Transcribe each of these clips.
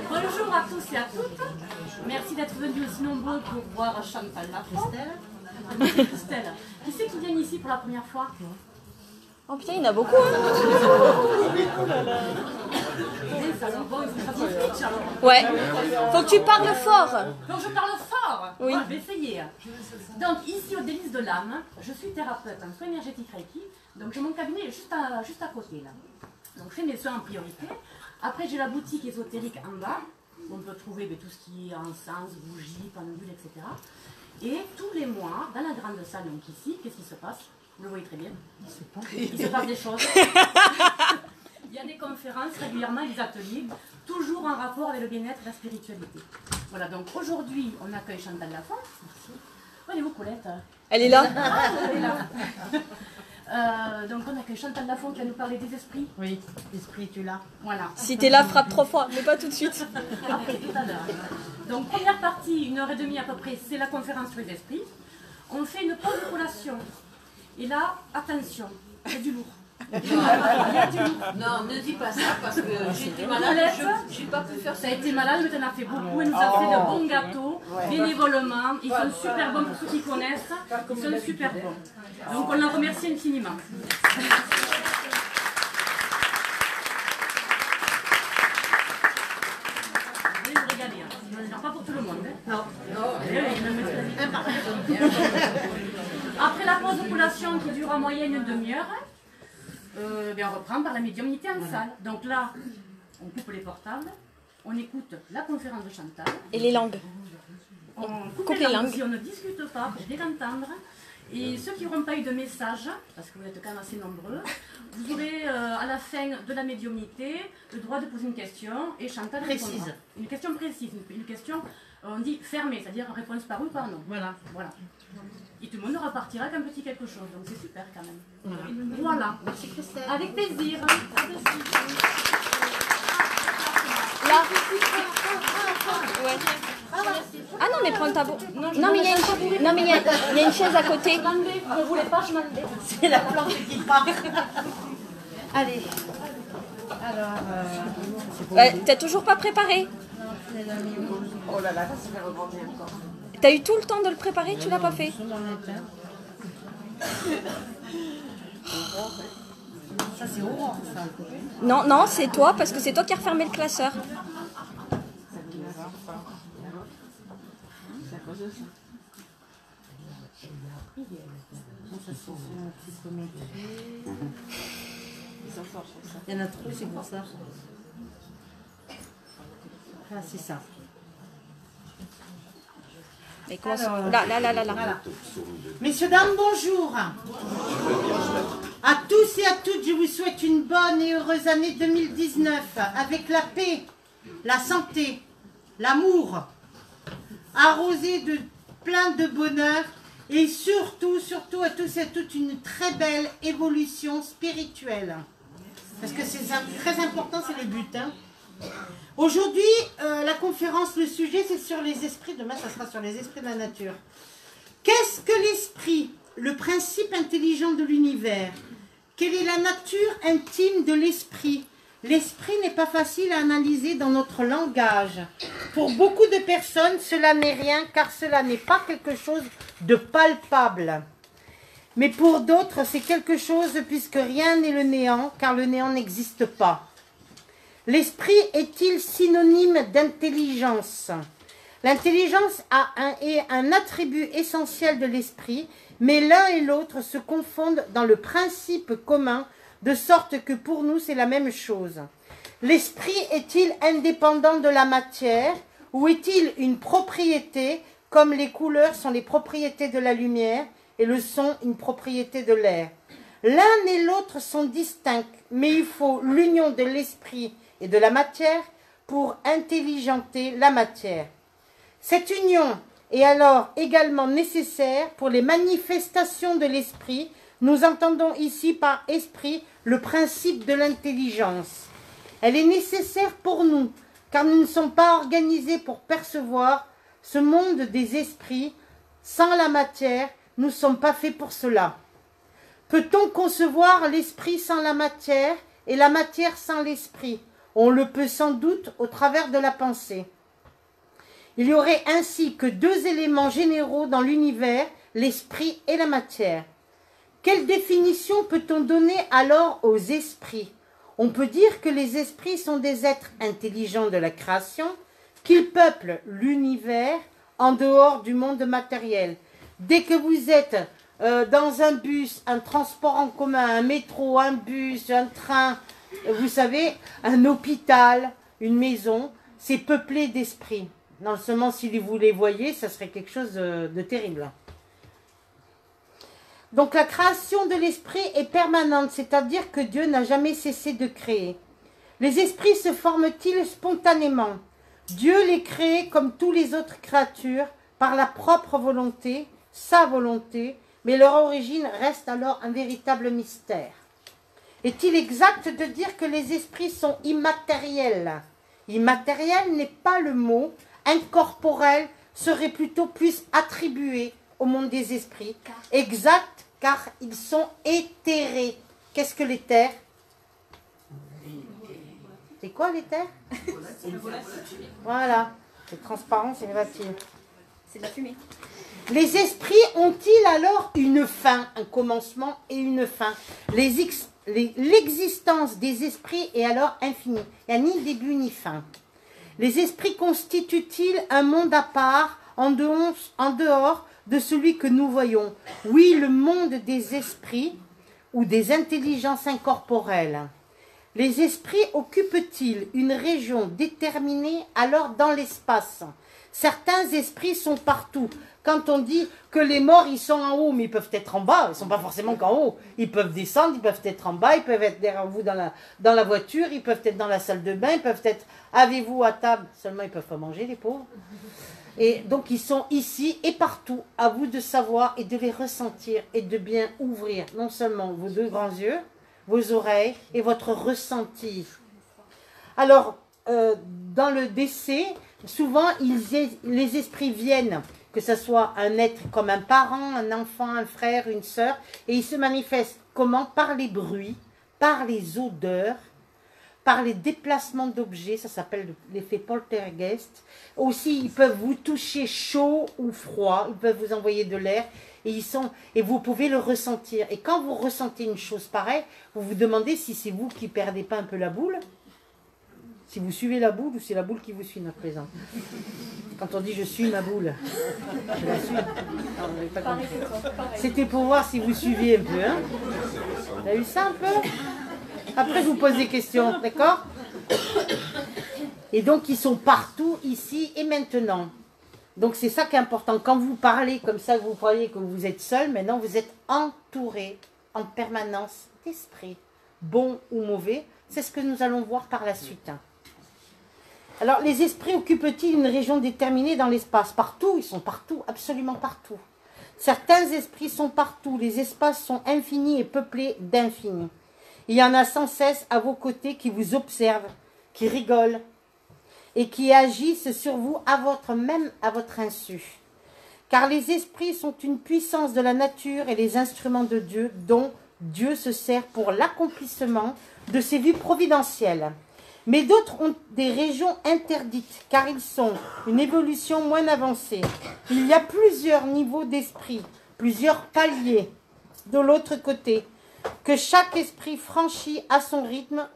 Bonjour à tous et à toutes. Merci d'être venus aussi nombreux pour voir Chantal Lafont. Christelle. Qui c'est qui vient ici pour la première fois? Oh putain, il y en a beaucoup, hein. Ouais. Faut que tu parles fort. Donc je parle fort. Oui. Je vais essayer. Donc ici au Délices de l'âme, je suis thérapeute en soins énergétiques Reiki. Donc j'ai mon cabinet juste à côté là. Donc je fais mes soins en priorité. Après j'ai la boutique ésotérique en bas. Où on peut trouver tout ce qui est encens, bougies, pendules, etc. Et tous les mois, dans la grande salle, donc ici, qu'est-ce qui se passe? Vous le voyez très bien. Il se passe des choses. Il y a des conférences régulièrement, des ateliers, toujours en rapport avec le bien-être et la spiritualité. Voilà, donc aujourd'hui, on accueille Chantal Lafont. Merci. Où allez-vous, Colette? Elle est là. Ah, elle est là. Donc on accueille Chantal Lafont qui va nous parler des esprits. Oui, l'esprit, tu l'as. Voilà. Si t'es là, frappe 3 fois, mais pas tout de suite. Après, tout à l'heure. Donc première partie, 1h30 à peu près, c'est la conférence sur les esprits. On fait une pause de collation. Et là, attention, il y a du lourd. Il y a du lourd. Non, ne dis pas ça parce que j'étais malade, j'ai pas pu faire ça. Ça a été malade, mais t'en as fait beaucoup. Elle nous a fait de bons gâteaux, bénévolement. Ils sont super bons pour ceux qui connaissent. Ils sont super bons. Donc on la remercie infiniment. Vous allez vous régaler. Hein. Pas pour tout le monde. Hein. Non. Après la pause de collation qui dure en moyenne une demi-heure, on reprend par la médiumnité en salle. Donc là, on coupe les portables, on écoute la conférence de Chantal. Et les langues. On coupe les langues. Si on ne discute pas, pour bien entendre. Et ceux qui n'auront pas eu de message, parce que vous êtes quand même assez nombreux, vous aurez à la fin de la médiumnité le droit de poser une question et Chantal répondra. Une question précise, une question, on dit fermée, c'est-à-dire réponse par oui ou par non. Voilà. Et tout le monde repartira avec un petit quelque chose, donc c'est super quand même. Voilà. Merci Christelle. Avec plaisir. Là. Ouais. Ah non, mais prends le tabou. Non, mais il y a une chaise à côté. Vous ne voulez pas, je m'en vais. C'est la plante qui part. Allez. Alors, T'as toujours pas préparé? Oh là là, ça se fait rebondir encore. T'as eu tout le temps de le préparer, tu l'as pas fait? ça c'est Aurore, ça. Non, c'est toi, parce que c'est toi qui as refermé le classeur. Il y en a trop, c'est pour ça. Ah, c'est ça. Et comment ça... Alors, Là. Voilà. Messieurs, dames, bonjour. À tous et à toutes, je vous souhaite une bonne et heureuse année 2019 avec la paix, la santé, l'amour, arrosé de plein de bonheur et surtout à tous et à toutes une très belle évolution spirituelle. Parce que c'est très important, c'est le but. Hein. Aujourd'hui, la conférence, le sujet, c'est sur les esprits. Demain, ça sera sur les esprits de la nature. Qu'est-ce que l'esprit? Le principe intelligent de l'univers. Quelle est la nature intime de l'esprit? L'esprit n'est pas facile à analyser dans notre langage. Pour beaucoup de personnes, cela n'est rien, car cela n'est pas quelque chose de palpable. Mais pour d'autres, c'est quelque chose puisque rien n'est le néant, car le néant n'existe pas. L'esprit est-il synonyme d'intelligence? L'intelligence est un attribut essentiel de l'esprit, mais l'un et l'autre se confondent dans le principe commun, de sorte que pour nous c'est la même chose. L'esprit est-il indépendant de la matière, ou est-il une propriété, comme les couleurs sont les propriétés de la lumière, et le son une propriété de l'air? L'un et l'autre sont distincts, mais il faut l'union de l'esprit et de la matière pour intelligenter la matière. Cette union est alors également nécessaire pour les manifestations de l'esprit. Nous entendons ici par esprit le principe de l'intelligence. Elle est nécessaire pour nous, car nous ne sommes pas organisés pour percevoir ce monde des esprits. Sans la matière, nous ne sommes pas faits pour cela. Peut-on concevoir l'esprit sans la matière et la matière sans l'esprit? On le peut sans doute au travers de la pensée. Il y aurait ainsi que deux éléments généraux dans l'univers, l'esprit et la matière. Quelle définition peut-on donner alors aux esprits? On peut dire que les esprits sont des êtres intelligents de la création, qu'ils peuplent l'univers en dehors du monde matériel. Dès que vous êtes dans un bus, un transport en commun, un métro, un bus, un train, vous savez, un hôpital, une maison, c'est peuplé d'esprits. Non seulement si vous les voyez, ça serait quelque chose de terrible. Donc la création de l'esprit est permanente, c'est-à-dire que Dieu n'a jamais cessé de créer. Les esprits se forment-ils spontanément? Dieu les crée comme tous les autres créatures, par la propre volonté, sa volonté, mais leur origine reste alors un véritable mystère. Est-il exact de dire que les esprits sont immatériels? Immatériel n'est pas le mot, incorporel serait plutôt plus attribué au monde des esprits. Exact, car ils sont éthérés. Qu'est-ce que l'éther? C'est quoi l'éther? Voilà, c'est transparent, c'est volatile. C'est de la fumée. Les esprits ont-ils alors une fin, un commencement et une fin? L'existence des esprits est alors infinie. Il n'y a ni début ni fin. Les esprits constituent-ils un monde à part, en dehors de celui que nous voyons? Oui, le monde des esprits ou des intelligences incorporelles. Les esprits occupent-ils une région déterminée alors dans l'espace? Certains esprits sont partout. Quand on dit que les morts, ils sont en haut, mais ils peuvent être en bas, ils ne sont pas forcément qu'en haut. Ils peuvent descendre, ils peuvent être en bas, ils peuvent être derrière vous dans la voiture, ils peuvent être dans la salle de bain, ils peuvent être avec vous à table. Seulement, ils ne peuvent pas manger, les pauvres. Et donc, ils sont ici et partout. À vous de savoir et de les ressentir et de bien ouvrir non seulement vos deux grands yeux, vos oreilles et votre ressenti. Alors, dans le décès, souvent, les esprits viennent, que ce soit un être comme un parent, un enfant, un frère, une sœur, et ils se manifestent comment? Par les bruits, par les odeurs, par les déplacements d'objets, ça s'appelle l'effet poltergeist. Aussi, ils peuvent vous toucher chaud ou froid, ils peuvent vous envoyer de l'air, et vous pouvez le ressentir. Et quand vous ressentez une chose pareille, vous vous demandez si c'est vous qui perdez pas un peu la boule, si vous suivez la boule ou c'est la boule qui vous suit à présent. Quand on dit je suis ma boule, je la suis. Non, vous n'avez pas compris. C'était pour voir si vous suiviez un peu. Hein. Vous avez vu ça un peu? Après, je vous pose des questions, d'accord? Et donc, ils sont partout, ici et maintenant. Donc, c'est ça qui est important. Quand vous parlez comme ça, vous croyez que vous êtes seul, maintenant, vous êtes entouré en permanence d'esprits, bons ou mauvais. C'est ce que nous allons voir par la suite. Alors, les esprits occupent-ils une région déterminée dans l'espace? Partout, ils sont partout, absolument partout. Certains esprits sont partout, les espaces sont infinis et peuplés d'infinis. Il y en a sans cesse à vos côtés qui vous observent, qui rigolent et qui agissent sur vous même à votre insu. Car les esprits sont une puissance de la nature et les instruments de Dieu dont Dieu se sert pour l'accomplissement de ses vues providentielles. Mais d'autres ont des régions interdites, car ils sont une évolution moins avancée. Il y a plusieurs niveaux d'esprit, plusieurs paliers de l'autre côté, que chaque esprit franchit à son rythme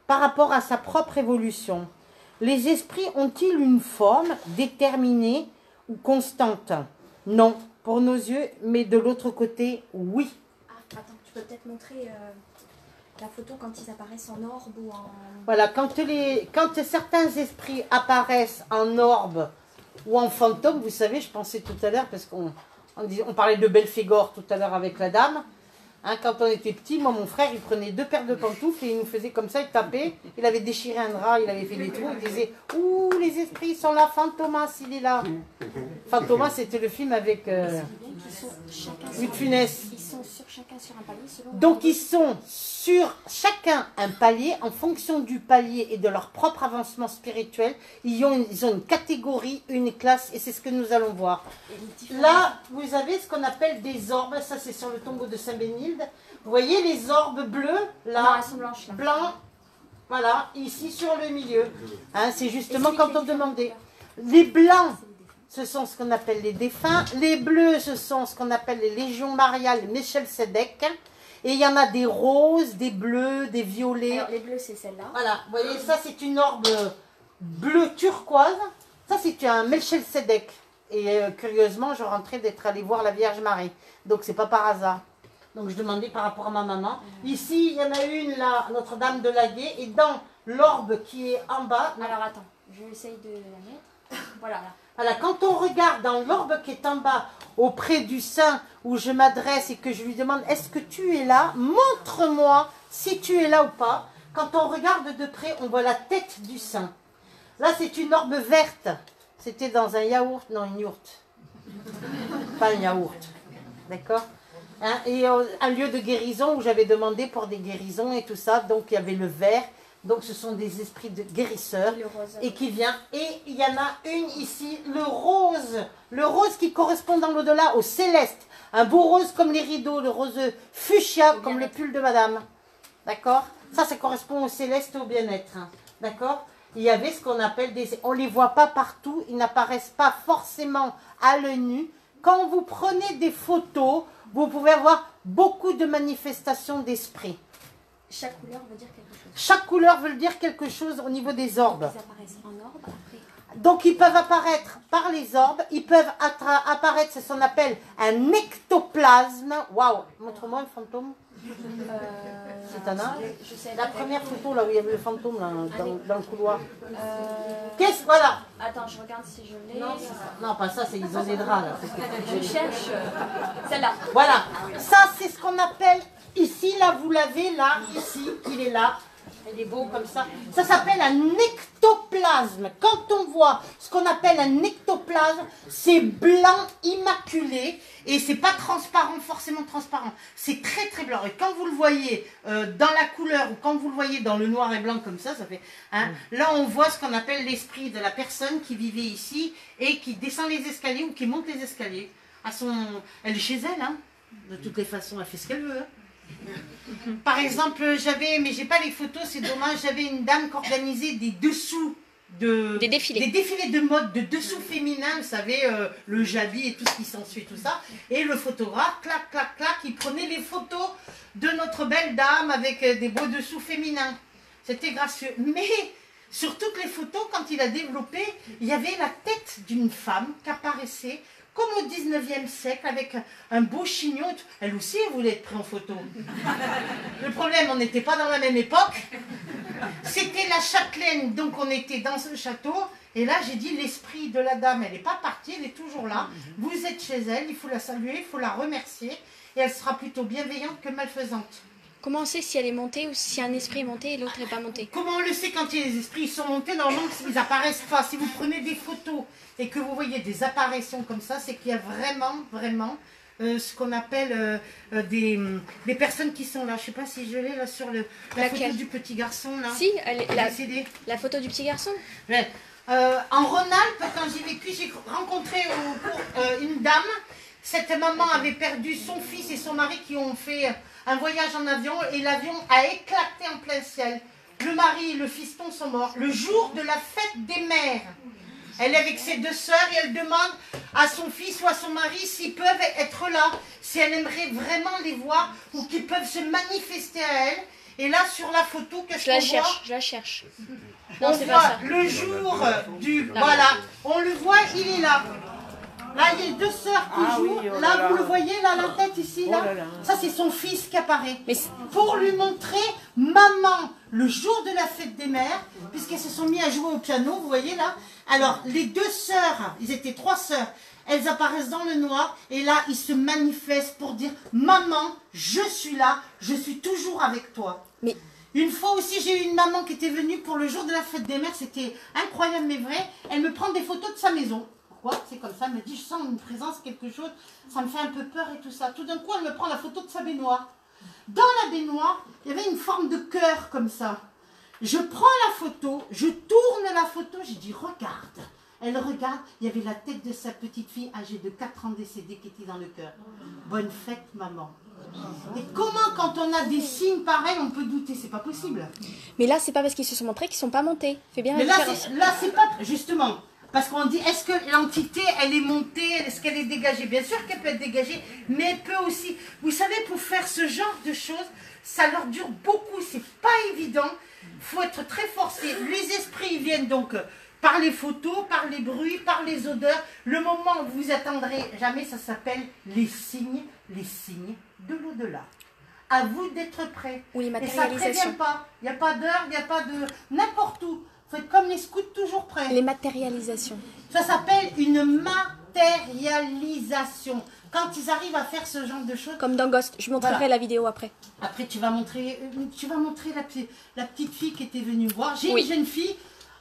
par rapport à sa propre évolution. Les esprits ont-ils une forme déterminée ou constante? Non, pour nos yeux, mais de l'autre côté, oui. Ah, attends, tu peux peut-être montrer la photo quand ils apparaissent en orbe ou en... Voilà, quand certains esprits apparaissent en orbe ou en fantôme, vous savez, je pensais tout à l'heure, parce qu'on parlait de Belphégor tout à l'heure avec la dame. Hein, quand on était petit, moi, mon frère, il prenait 2 paires de pantoufles et il nous faisait comme ça, il tapait. Il avait déchiré un drap, il avait fait des trous. Il disait « Ouh, les esprits sont là, Fantomas, il est là !» Fantomas, c'était le film avec Louis de Funès. Ils sont chacun sur un palier selon... Donc, ils sont sur chacun un palier, en fonction du palier et de leur propre avancement spirituel. Ils ont une catégorie, une classe, et c'est ce que nous allons voir. Là, vous avez ce qu'on appelle des orbes. Ça, c'est sur le tombeau de Saint-Bénilde. Vous voyez les orbes bleus, là, non, elles sont blanches, là. Blanc, Voilà, ici sur le milieu. Hein, c'est justement quand on demandait. Les blancs, ce sont ce qu'on appelle les défunts. Les bleus, ce sont ce qu'on appelle les légions mariales, les Melchisedec. Et il y en a des roses, des bleus, des violets. Alors, les bleus, c'est celle-là. Voilà, vous voyez, ça c'est une orbe bleu turquoise. Ça c'est un Melchisedec. Et curieusement, je rentrais d'être allée voir la Vierge Marie. Donc c'est pas par hasard. Donc je demandais par rapport à ma maman. Ici, il y en a une là, Notre-Dame de l'Aguet. Et dans l'orbe qui est en bas... Alors attends, je vais essayer de la mettre. Voilà, là. Voilà, quand on regarde dans l'orbe qui est en bas, auprès du saint, où je m'adresse et que je lui demande, est-ce que tu es là? Montre-moi si tu es là ou pas. Quand on regarde de près, on voit la tête du saint. Là, c'est une orbe verte. C'était dans un yaourt, non, une yourte. Pas un yaourt. D'accord? Hein, et un lieu de guérison où j'avais demandé pour des guérisons et tout ça. Donc, il y avait le vert. Donc, ce sont des esprits de guérisseurs. Et qui vient. Et il y en a une ici, le rose. Le rose qui correspond dans l'au-delà au céleste. Un beau rose comme les rideaux. Le rose fuchsia comme le pull de madame. D'accord? Ça correspond au céleste, au bien-être. Hein. D'accord? Il y avait ce qu'on appelle des... On ne les voit pas partout. Ils n'apparaissent pas forcément à l'œil nu. Quand vous prenez des photos, vous pouvez avoir beaucoup de manifestations d'esprit. Chaque couleur veut dire quelque chose. Chaque couleur veut dire quelque chose au niveau des orbes. Ils apparaissent en orbe après. Donc ils peuvent apparaître par les orbes, ils peuvent apparaître, c'est ce qu'on appelle un ectoplasme. Waouh, montre-moi un fantôme. C'est un âge. La première photo là où il y avait le fantôme là, dans le couloir. Qu'est-ce, voilà. Attends, je regarde si je l'ai. Non, pas ça, c'est ils ont des draps là. Je cherche celle-là. Voilà, ça c'est ce qu'on appelle, ici là vous l'avez, là, ici, il est là. Il est beau comme ça. Ça s'appelle un ectoplasme. Quand on voit ce qu'on appelle un ectoplasme, c'est blanc immaculé et c'est pas transparent, forcément transparent. C'est très très blanc. Et quand vous le voyez dans la couleur ou quand vous le voyez dans le noir et blanc comme ça fait... Hein, là on voit ce qu'on appelle l'esprit de la personne qui vivait ici et qui descend les escaliers ou qui monte les escaliers. Elle est chez elle, hein. De toutes les façons, elle fait ce qu'elle veut. Hein. Par exemple, mais j'ai pas les photos, c'est dommage, j'avais une dame qui organisait des dessous des défilés de mode, de dessous féminins, vous savez, le jabi et tout ce qui s'ensuit, tout ça. Et le photographe, clac, clac, clac, il prenait les photos de notre belle dame avec des beaux dessous féminins. C'était gracieux. Mais sur toutes les photos, quand il a développé, il y avait la tête d'une femme qui apparaissait comme au 19e siècle, avec un beau chignon. Elle aussi, elle voulait être prise en photo. Le problème, on n'était pas dans la même époque. C'était la châtelaine, donc on était dans ce château. Et là, j'ai dit, l'esprit de la dame, elle n'est pas partie, elle est toujours là. Vous êtes chez elle, il faut la saluer, il faut la remercier. Et elle sera plutôt bienveillante que malfaisante. Comment on sait si elle est montée ou si un esprit est monté et l'autre n'est pas monté? Comment on le sait quand les esprits sont montés? Normalement, ils n'apparaissent pas. Si vous prenez des photos et que vous voyez des apparitions comme ça, c'est qu'il y a vraiment ce qu'on appelle des personnes qui sont là. Je ne sais pas si je l'ai là sur la photo du petit garçon. Là. Si, la photo du petit garçon. Ouais. En Rhône-Alpes, quand j'ai vécu, j'ai rencontré une dame. Cette maman avait perdu son fils et son mari qui ont fait un voyage en avion et l'avion a éclaté en plein ciel. Le mari et le fiston sont morts. Le jour de la fête des mères, elle est avec ses deux sœurs et elle demande à son fils ou à son mari s'ils peuvent être là, si elle aimerait vraiment les voir ou qu'ils peuvent se manifester à elle. Et là, sur la photo, qu'est-ce qu'on voit? Je la cherche. On voit le jour du... Voilà, on le voit, il est là. Là, il y a deux sœurs qui jouent. Oui, oh là, là, vous le voyez, là, la tête ici, là. Oh là. Ça, c'est son fils qui apparaît. Mais pour lui montrer, maman, le jour de la fête des mères, puisqu'elles se sont mis à jouer au piano, vous voyez, là. Alors, les deux sœurs, ils étaient trois sœurs, elles apparaissent dans le noir. Et là, ils se manifestent pour dire, maman, je suis là, je suis toujours avec toi. Mais... Une fois aussi, j'ai eu une maman qui était venue pour le jour de la fête des mères. C'était incroyable, mais vrai. Elle me prend des photos de sa maison. C'est comme ça, elle me dit, je sens une présence, quelque chose, ça me fait un peu peur et tout ça. Tout d'un coup, elle me prend la photo de sa baignoire. Dans la baignoire, il y avait une forme de cœur comme ça. Je prends la photo, je tourne la photo, j'ai dit, regarde. Elle regarde, il y avait la tête de sa petite fille âgée de 4 ans décédée qui était dans le cœur. Bonne fête, maman. Et comment, quand on a des signes pareils, on peut douter? C'est pas possible. Mais là, c'est pas parce qu'ils se sont montrés qu'ils sont pas montés. Fais bien la Mais différence. là, c'est pas... Justement, parce qu'on dit, est-ce que l'entité, elle est montée? Est-ce qu'elle est dégagée? Bien sûr qu'elle peut être dégagée, mais elle peut aussi... Vous savez, pour faire ce genre de choses, ça leur dure beaucoup. C'est pas évident. Il faut être très forcé. Les esprits, ils viennent donc... par les photos, par les bruits, par les odeurs. Le moment où vous attendrez jamais, ça s'appelle les signes de l'au-delà. À vous d'être prêts. Oui, Et ça ne matérialisation. prévient pas. Il n'y a pas d'heure, il n'y a pas de... N'importe où. Faites comme les scouts, toujours prêts. Les matérialisations. Ça s'appelle une matérialisation. Quand ils arrivent à faire ce genre de choses... Comme dans Ghost. Je montrerai Voilà. la vidéo après. Après, tu vas montrer la petite fille qui était venue voir. J'ai Oui. une jeune fille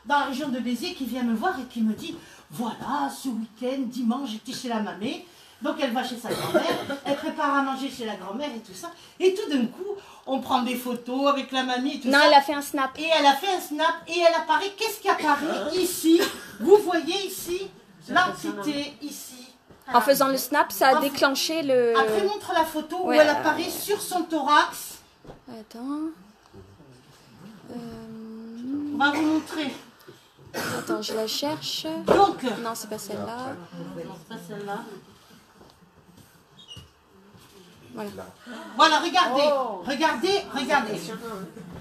dans la région de Béziers qui vient me voir et qui me dit, voilà, ce week-end, dimanche, j'étais chez la mamée. Donc elle va chez sa grand-mère, elle prépare à manger chez la grand-mère et tout ça. Et tout d'un coup, on prend des photos avec la mamie et tout Non, ça. elle a fait un snap. Et elle a fait un snap et elle apparaît. Qu'est-ce qui apparaît ici? Vous voyez ici l'entité ici. En faisant le snap, ça a déclenché le... Après, montre la photo où Ouais, elle apparaît sur son thorax. Attends. On va vous montrer. Attends, je la cherche. Donc, Non, c'est pas celle-là. pas celle-là. Voilà. Voilà, regardez.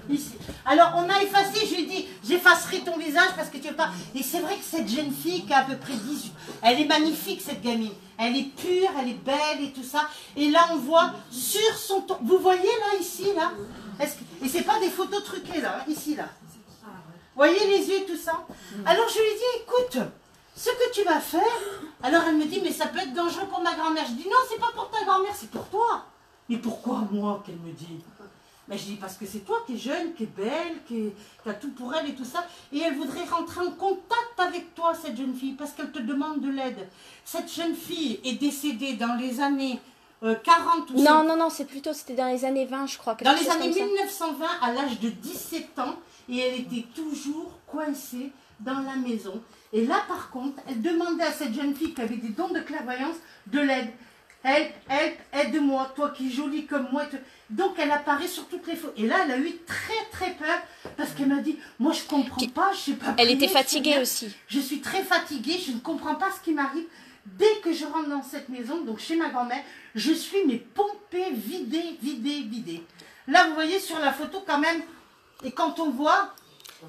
Ici. Alors, on a effacé, je lui ai dit, j'effacerai ton visage parce que tu veux pas... Et c'est vrai que cette jeune fille qui a à peu près 18, elle est magnifique, cette gamine. Elle est pure, elle est belle et tout ça. Et là, on voit sur son... Vous voyez là, ici, là? Et c'est pas des photos truquées, là, hein, ici, là. Vous voyez les yeux et tout ça? Alors, je lui ai dit, écoute, ce que tu vas faire... Alors, elle me dit, mais ça peut être dangereux pour ma grand-mère. Je dis, non, c'est pas pour ta grand-mère, c'est pour toi. Mais pourquoi moi, qu'elle me dit? Mais je dis, parce que c'est toi qui es jeune, qui est belle, qui a tout pour elle et tout ça. Et elle voudrait rentrer en contact avec toi, cette jeune fille, parce qu'elle te demande de l'aide. Cette jeune fille est décédée dans les années 40 ou Non, c'était dans les années 20, je crois. dans quelque les chose années comme ça. 1920, à l'âge de 17 ans, et elle était toujours coincée dans la maison. Et là, par contre, elle demandait à cette jeune fille qui avait des dons de clairvoyance de l'aide. Aide-moi, toi qui es jolie comme moi. Donc, elle apparaît sur toutes les photos. Et là, elle a eu très peur parce qu'elle m'a dit, moi, je comprends pas, je sais pas. Elle prier, était je sais fatiguée rien. aussi. Je suis très fatiguée, je ne comprends pas ce qui m'arrive. Dès que je rentre dans cette maison, donc chez ma grand-mère, je suis mais pompée, vidée. Là, vous voyez sur la photo quand même, et quand on voit,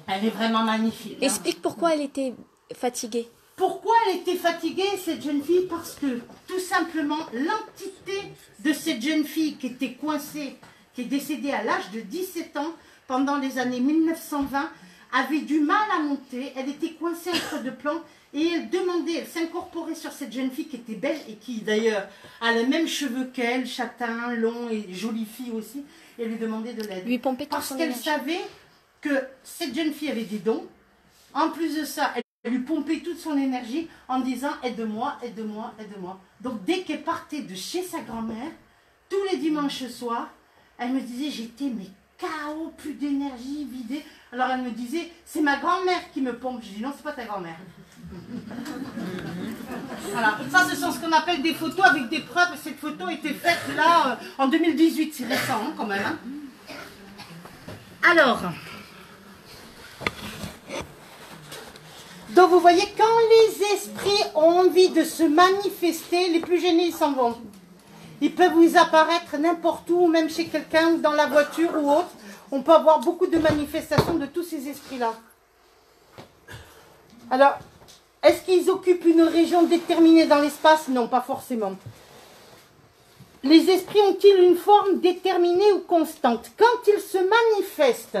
elle est vraiment magnifique. Hein. Explique pourquoi elle était fatiguée. Pourquoi elle était fatiguée, cette jeune fille? Parce que, tout simplement, l'entité de cette jeune fille qui était coincée, qui est décédée à l'âge de 17 ans, pendant les années 1920, avait du mal à monter. Elle était coincée entre deux plans et elle demandait, elle s'incorporait sur cette jeune fille qui était belle et qui, d'ailleurs, a les mêmes cheveux qu'elle, châtain, long et jolie fille aussi, et elle lui demandait de l'aide. Lui pomper tout Parce son qu'elle énergie. savait que cette jeune fille avait des dons. En plus de ça, elle lui pompait toute son énergie en disant « aide-moi, aide-moi, aide-moi ». Donc dès qu'elle partait de chez sa grand-mère, tous les dimanches soirs, elle me disait « j'étais mais KO, plus d'énergie, vidée ». Alors elle me disait « c'est ma grand-mère qui me pompe ». Je dis « non, c'est pas ta grand-mère ». Voilà, ça ce sont ce qu'on appelle des photos avec des preuves. Et cette photo était faite là en 2018, c'est récent hein, quand même. Hein. Alors... Donc vous voyez, quand les esprits ont envie de se manifester, les plus gênés, ils s'en vont. Ils peuvent vous apparaître n'importe où, même chez quelqu'un, ou dans la voiture ou autre. On peut avoir beaucoup de manifestations de tous ces esprits-là. Alors, est-ce qu'ils occupent une région déterminée dans l'espace? Non, pas forcément. Les esprits ont-ils une forme déterminée ou constante? Quand ils se manifestent,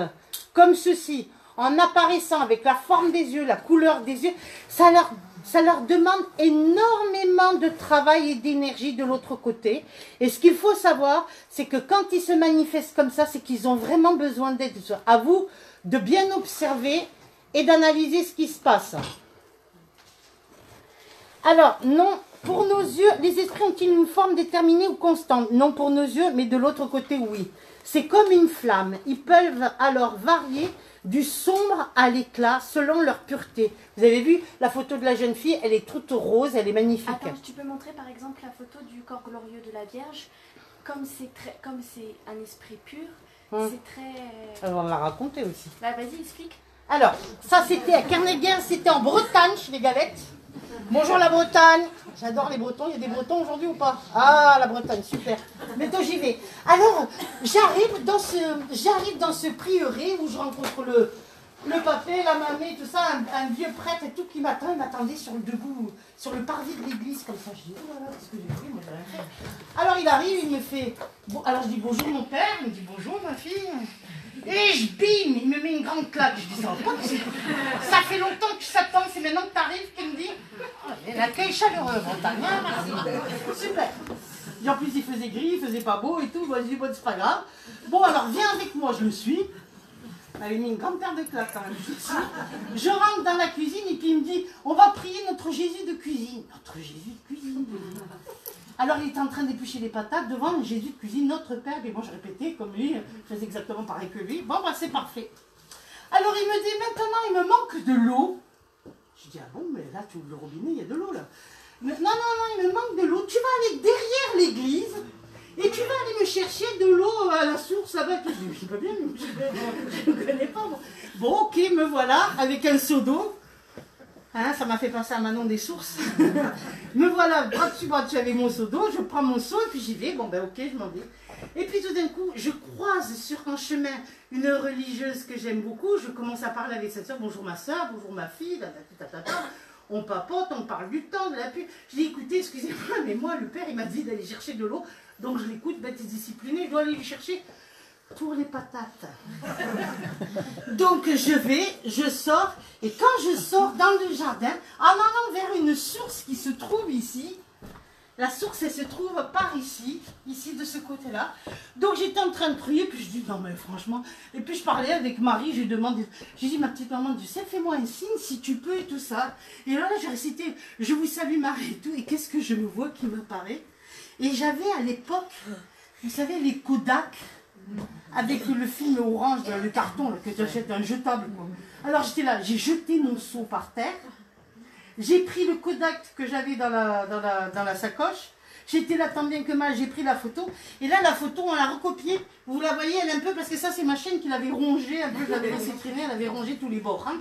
comme ceci, en apparaissant avec la forme des yeux, la couleur des yeux, ça leur demande énormément de travail et d'énergie de l'autre côté. Et ce qu'il faut savoir, c'est que quand ils se manifestent comme ça, c'est qu'ils ont vraiment besoin d'aide. À vous de bien observer et d'analyser ce qui se passe. Alors, non, pour nos yeux, les esprits ont-ils une forme déterminée ou constante? Non pour nos yeux, mais de l'autre côté, oui. C'est comme une flamme. Ils peuvent alors varier du sombre à l'éclat selon leur pureté. Vous avez vu la photo de la jeune fille, elle est toute rose, elle est magnifique. Attends, tu peux montrer par exemple la photo du corps glorieux de la Vierge? comme c'est un esprit pur, c'est très... Alors, on l'a raconté aussi. Bah, vas-y, explique. Alors, ça c'était à Kerneguer, c'était en Bretagne, chez les Galettes. Bonjour la Bretagne. J'adore les Bretons. Il y a des Bretons aujourd'hui ou pas? Ah, la Bretagne, super. Bientôt j'y vais. Alors, j'arrive dans ce prieuré où je rencontre le papé, la mamie, tout ça, un vieux prêtre et tout qui m'attend. Il m'attendait sur le debout, sur le parvis de l'église, comme ça. Je dis, oh là là, qu'est-ce que j'ai fait? Moi, j'ai rien fait. Alors, il arrive, il me fait... Bon, alors, je dis, bonjour mon père. Il me dit, bonjour ma fille. Et bim, il me met une grande claque. Je dis, ça fait longtemps que je s'attends, c'est maintenant que tu arrives qu'il me dit, l'accueil chaleureux, Bretagne, merci. Super. Et en plus, il faisait gris, il faisait pas beau et tout. Je dis, bon, c'est pas grave. Bon, alors, viens avec moi, je le suis. Il m'avait mis une grande paire de claques quand même. Je rentre dans la cuisine et puis il me dit, on va prier notre Jésus de cuisine. Notre Jésus de cuisine. Alors il était en train d'éplucher les patates devant Jésus de cuisine, notre Père. Et moi je répétais comme lui, je faisais exactement pareil que lui. Bon, bah c'est parfait. Alors il me dit, maintenant il me manque de l'eau. Je dis, ah bon, mais là tu ouvres le robinet, il y a de l'eau là. Mais, non, il me manque de l'eau. Tu vas aller derrière l'église et tu vas aller me chercher de l'eau à la source là-bas. Je dis, je peux bien, je ne connais pas. Moi. Bon, ok, me voilà avec un seau d'eau. Hein, ça m'a fait penser à Manon des Sources. Me voilà, bras dessus avec mon seau d'eau. Je prends mon seau et puis j'y vais. Bon, ben ok, je m'en vais. Et puis tout d'un coup, je croise sur un chemin une religieuse que j'aime beaucoup. Je commence à parler avec cette soeur. Bonjour ma soeur, bonjour ma fille. On papote, on parle du temps, de la pluie. Je dis, écoutez, excusez-moi, mais moi, le père, il m'a dit d'aller chercher de l'eau. Donc je l'écoute, bête et disciplinée. Je dois aller lui chercher pour les patates. Donc je sors, et quand je sors dans le jardin, en allant vers une source qui se trouve ici, la source elle se trouve par ici de ce côté-là. Donc j'étais en train de prier, puis je dis non mais franchement, et puis je parlais avec Marie, j'ai dit ma petite maman, tu sais, fais-moi un signe si tu peux et tout ça. Et là j'ai récité, je vous salue Marie et tout, et qu'est-ce que je me vois qui m'apparaît? Et j'avais à l'époque, vous savez, les Kodak, avec le film orange, le carton là, que tu achètes, un jetable. Alors j'étais là, j'ai jeté mon seau par terre, j'ai pris le Kodak que j'avais dans la sacoche, j'étais là tant bien que mal, j'ai pris la photo, et là la photo on l'a recopiée, vous la voyez elle un peu, parce que ça c'est ma chaîne qui l'avait rongée, un peu je l'avais laissé traîner, elle avait rongé tous les bords. Hein.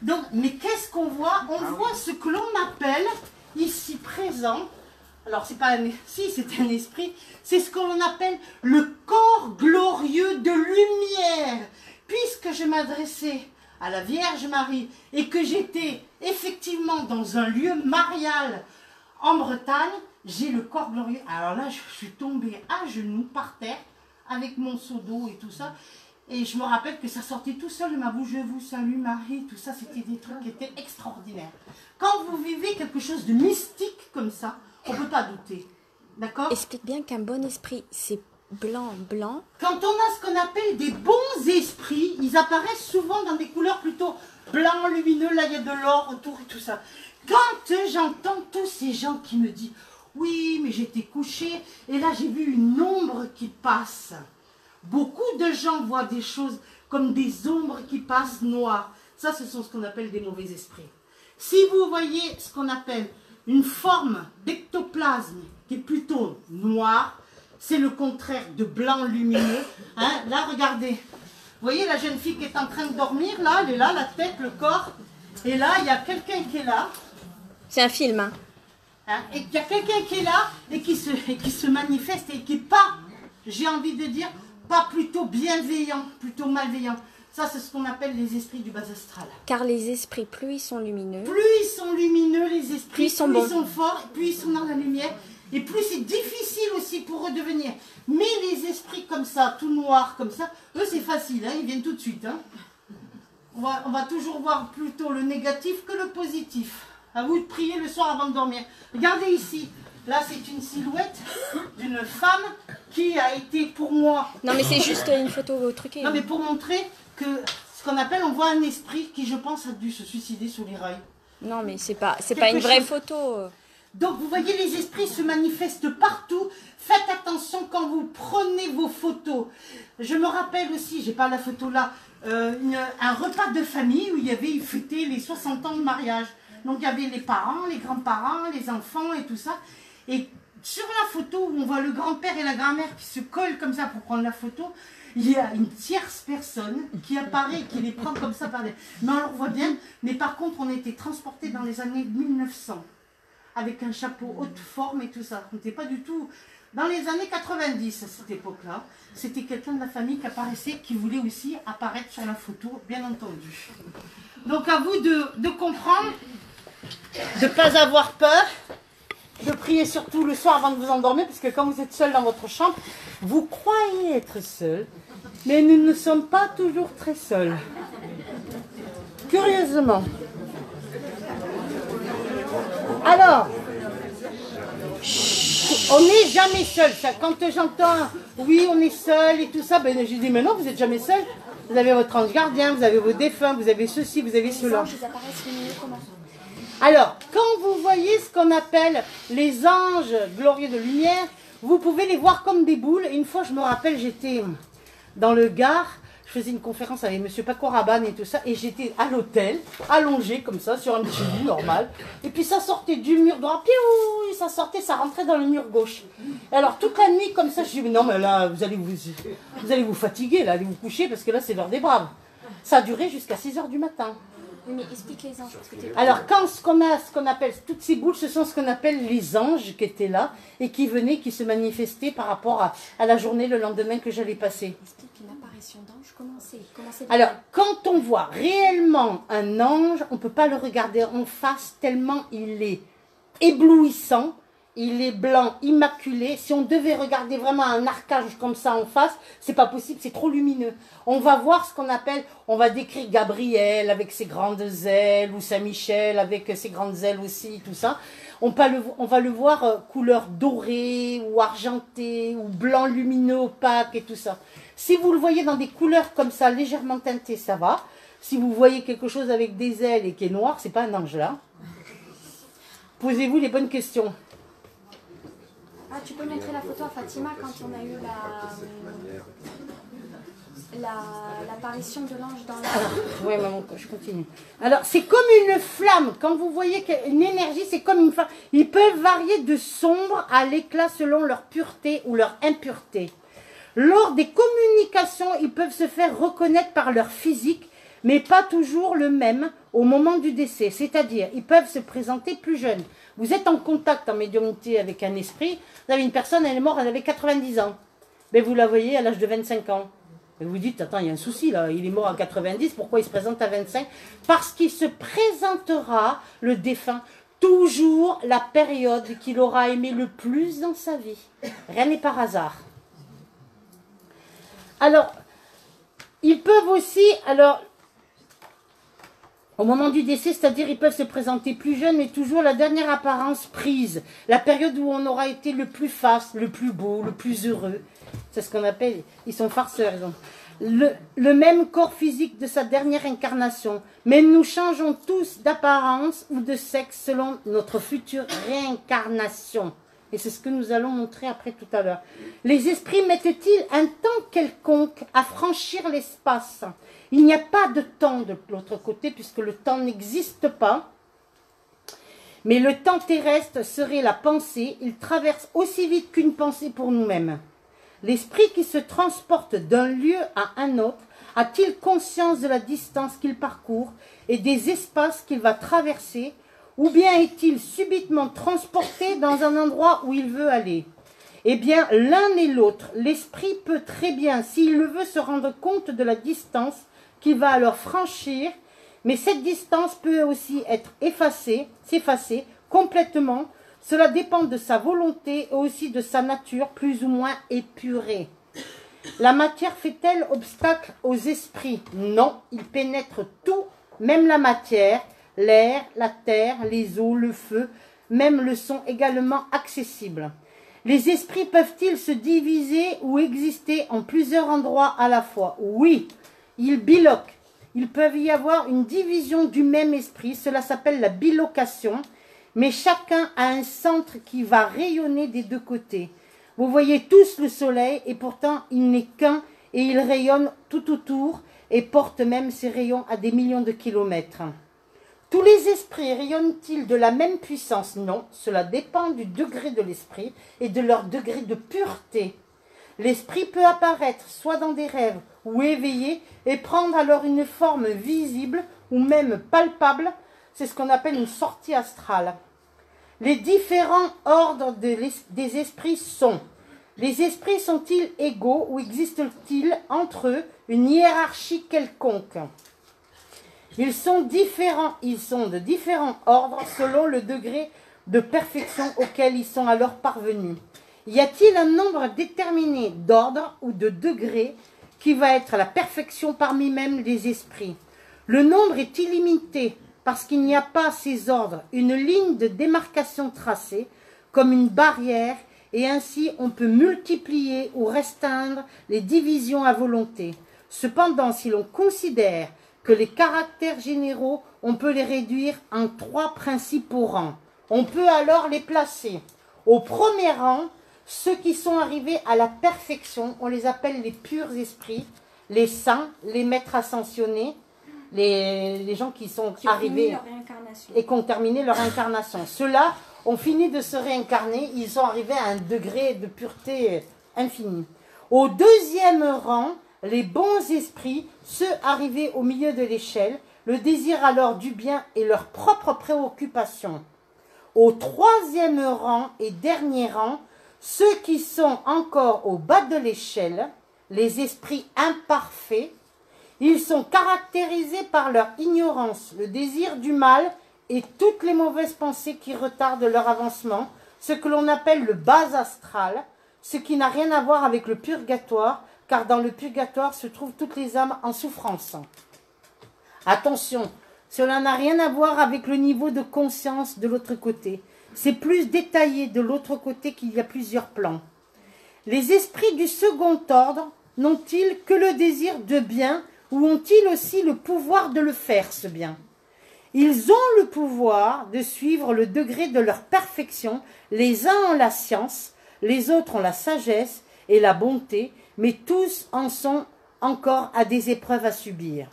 Donc, mais qu'est-ce qu'on voit? On voit ce que l'on appelle, ici présent, alors c'est pas un... Si, c'est un esprit. C'est ce qu'on appelle le corps glorieux de lumière. Puisque je m'adressais à la Vierge Marie et que j'étais effectivement dans un lieu marial en Bretagne, j'ai le corps glorieux. Alors là, je suis tombée à genoux par terre avec mon seau d'eau et tout ça. Et je me rappelle que ça sortait tout seul de ma bouche. Je vous salue Marie, tout ça, c'était des trucs qui étaient extraordinaires. Quand vous vivez quelque chose de mystique comme ça, on ne peut pas douter. D'accord? Explique bien qu'un bon esprit, c'est blanc. Quand on a ce qu'on appelle des bons esprits, ils apparaissent souvent dans des couleurs plutôt blanc, lumineux. Là, il y a de l'or autour et tout ça. Quand j'entends tous ces gens qui me disent « Oui, mais j'étais couché et là, j'ai vu une ombre qui passe. » Beaucoup de gens voient des choses comme des ombres qui passent noires. Ça, ce sont ce qu'on appelle des mauvais esprits. Si vous voyez ce qu'on appelle une forme d'ectoplasme qui est plutôt noire, c'est le contraire de blanc lumineux. Hein? Là, regardez. Vous voyez la jeune fille qui est en train de dormir, là, elle est là, la tête, le corps. Et là, il y a quelqu'un qui est là. C'est un film, hein? Et il y a quelqu'un qui est là et qui se manifeste et qui n'est pas, j'ai envie de dire, pas plutôt bienveillant, plutôt malveillant. Ça, c'est ce qu'on appelle les esprits du bas astral. Car les esprits, plus ils sont lumineux. Plus ils sont lumineux, les esprits, plus ils sont forts, plus ils sont dans la lumière. Et plus c'est difficile aussi pour eux de venir. Mais les esprits comme ça, tout noirs comme ça, eux c'est facile, hein, ils viennent tout de suite. Hein. On va toujours voir plutôt le négatif que le positif. À vous de prier le soir avant de dormir. Regardez ici. Là, c'est une silhouette d'une femme qui a été pour moi... Non, mais c'est juste une photo truquée. Non, mais pour montrer que ce qu'on appelle, on voit un esprit qui, je pense, a dû se suicider sur les rails. Non, mais c'est pas une vraie photo. Donc, vous voyez, les esprits se manifestent partout. Faites attention quand vous prenez vos photos. Je me rappelle aussi, j'ai pas la photo là, un repas de famille où ils fêtaient les 60 ans de mariage. Donc, il y avait les parents, les grands-parents, les enfants et tout ça. Et sur la photo où on voit le grand-père et la grand-mère qui se collent comme ça pour prendre la photo, il y a une tierce personne qui apparaît et qui les prend comme ça par les... Mais on le voit bien, mais par contre on a été transportés dans les années 1900 avec un chapeau haute forme et tout ça. On n'était pas du tout... Dans les années 90, à cette époque-là, c'était quelqu'un de la famille qui apparaissait, qui voulait aussi apparaître sur la photo, bien entendu. Donc à vous de comprendre, de ne pas avoir peur, de prier surtout le soir avant de vous endormir, parce que quand vous êtes seul dans votre chambre, vous croyez être seul, mais nous ne sommes pas toujours très seuls. Curieusement. Alors, on n'est jamais seul. Quand j'entends, oui, on est seul et tout ça, ben, je dis, mais non, vous n'êtes jamais seul. Vous avez votre ange gardien, vous avez vos défunts, vous avez ceci, vous avez cela. Alors, quand vous voyez ce qu'on appelle les anges glorieux de lumière, vous pouvez les voir comme des boules. Et une fois, je me rappelle, j'étais dans le Gard, je faisais une conférence avec M. Paco Rabanne et tout ça, et j'étais à l'hôtel, allongée comme ça, sur un petit lit normal, et puis ça sortait du mur droit, piou, ça sortait, ça rentrait dans le mur gauche. Et alors toute la nuit comme ça, je dis, mais non, mais là, vous allez vous fatiguer, là, allez vous coucher, parce que là, c'est l'heure des braves. Ça a duré jusqu'à 6 h du matin. Oui, mais explique les anges. Parce que alors, quand ce qu'on appelle, toutes ces boules, ce sont ce qu'on appelle les anges qui étaient là, et qui venaient, qui se manifestaient par rapport à la journée, le lendemain que j'allais passer. Explique une apparition d'ange, comment c'est alors, quand on voit réellement un ange, on ne peut pas le regarder en face tellement il est éblouissant, il est blanc, immaculé. Si on devait regarder vraiment un archange comme ça en face, c'est pas possible, c'est trop lumineux. On va voir ce qu'on appelle, on va décrire Gabriel avec ses grandes ailes, ou Saint-Michel avec ses grandes ailes aussi, tout ça. On va le voir couleur dorée, ou argentée, ou blanc lumineux opaque et tout ça. Si vous le voyez dans des couleurs comme ça, légèrement teintées, ça va. Si vous voyez quelque chose avec des ailes et qui est noir, c'est pas un ange là. Posez-vous les bonnes questions. Ah, tu peux montrer la photo à Fatima quand on a eu l'apparition de l'ange dans la... Oui, maman, je continue. Alors, c'est comme une flamme. Quand vous voyez une énergie, c'est comme une flamme. Ils peuvent varier de sombre à l'éclat selon leur pureté ou leur impureté. Lors des communications, ils peuvent se faire reconnaître par leur physique, mais pas toujours le même au moment du décès. C'est-à-dire, ils peuvent se présenter plus jeunes. Vous êtes en contact en médiumnité avec un esprit, vous avez une personne, elle est morte, elle avait 90 ans. Mais vous la voyez à l'âge de 25 ans. Et vous dites, attends, il y a un souci là, il est mort à 90, pourquoi il se présente à 25? Parce qu'il se présentera, le défunt, toujours la période qu'il aura aimé le plus dans sa vie. Rien n'est par hasard. Alors, ils peuvent aussi, au moment du décès, c'est-à-dire ils peuvent se présenter plus jeunes, mais toujours la dernière apparence prise. La période où on aura été le plus faste, le plus beau, le plus heureux. C'est ce qu'on appelle, ils sont farceurs. Le même corps physique de sa dernière incarnation. Mais nous changeons tous d'apparence ou de sexe selon notre future réincarnation. Et c'est ce que nous allons montrer après tout à l'heure. Les esprits mettent-ils un temps quelconque à franchir l'espace? Il n'y a pas de temps de l'autre côté, puisque le temps n'existe pas. Mais le temps terrestre serait la pensée. Il traverse aussi vite qu'une pensée pour nous-mêmes. L'esprit qui se transporte d'un lieu à un autre a-t-il conscience de la distance qu'il parcourt et des espaces qu'il va traverser? Ou bien est-il subitement transporté dans un endroit où il veut aller? Eh bien, l'un et l'autre, l'esprit peut très bien, s'il le veut, se rendre compte de la distance qu'il va alors franchir, mais cette distance peut aussi être s'effacer complètement. Cela dépend de sa volonté et aussi de sa nature plus ou moins épurée. La matière fait-elle obstacle aux esprits? Non, ils pénètrent tout, même la matière, l'air, la terre, les eaux, le feu, même le son également accessible. Les esprits peuvent-ils se diviser ou exister en plusieurs endroits à la fois? Oui, ils biloquent. Il peut y avoir une division du même esprit, cela s'appelle la bilocation, mais chacun a un centre qui va rayonner des deux côtés. Vous voyez tous le soleil et pourtant il n'est qu'un et il rayonne tout autour et porte même ses rayons à des millions de kilomètres. Tous les esprits rayonnent-ils de la même puissance? Non, cela dépend du degré de l'esprit et de leur degré de pureté. L'esprit peut apparaître soit dans des rêves ou éveillé et prendre alors une forme visible ou même palpable. C'est ce qu'on appelle une sortie astrale. Les différents ordres des esprits sont: les esprits sont-ils égaux ou existe-t-il entre eux une hiérarchie quelconque? Ils sont de différents ordres selon le degré de perfection auquel ils sont alors parvenus. Y a-t-il un nombre déterminé d'ordres ou de degrés qui va être la perfection parmi même les esprits? Le nombre est illimité parce qu'il n'y a pas ces ordres une ligne de démarcation tracée comme une barrière, et ainsi on peut multiplier ou restreindre les divisions à volonté. Cependant, si l'on considère que les caractères généraux, on peut les réduire en 3 principaux rangs. On peut alors les placer. Au premier rang, ceux qui sont arrivés à la perfection, on les appelle les purs esprits, les saints, les maîtres ascensionnés, les gens qui sont arrivés et qui ont terminé leur incarnation. Ceux-là ont fini de se réincarner, ils sont arrivés à un degré de pureté infini. Au deuxième rang, les bons esprits, ceux arrivés au milieu de l'échelle, le désir alors du bien et leur propre préoccupation. Au troisième rang et dernier rang, ceux qui sont encore au bas de l'échelle, les esprits imparfaits, ils sont caractérisés par leur ignorance, le désir du mal et toutes les mauvaises pensées qui retardent leur avancement, ce que l'on appelle le bas astral, ce qui n'a rien à voir avec le purgatoire, car dans le purgatoire se trouvent toutes les âmes en souffrance. Attention, cela n'a rien à voir avec le niveau de conscience de l'autre côté. C'est plus détaillé de l'autre côté qu'il y a plusieurs plans. Les esprits du second ordre n'ont-ils que le désir de bien ou ont-ils aussi le pouvoir de le faire, ce bien? Ils ont le pouvoir de suivre le degré de leur perfection. Les uns ont la science, les autres ont la sagesse et la bonté, mais tous en sont encore à des épreuves à subir.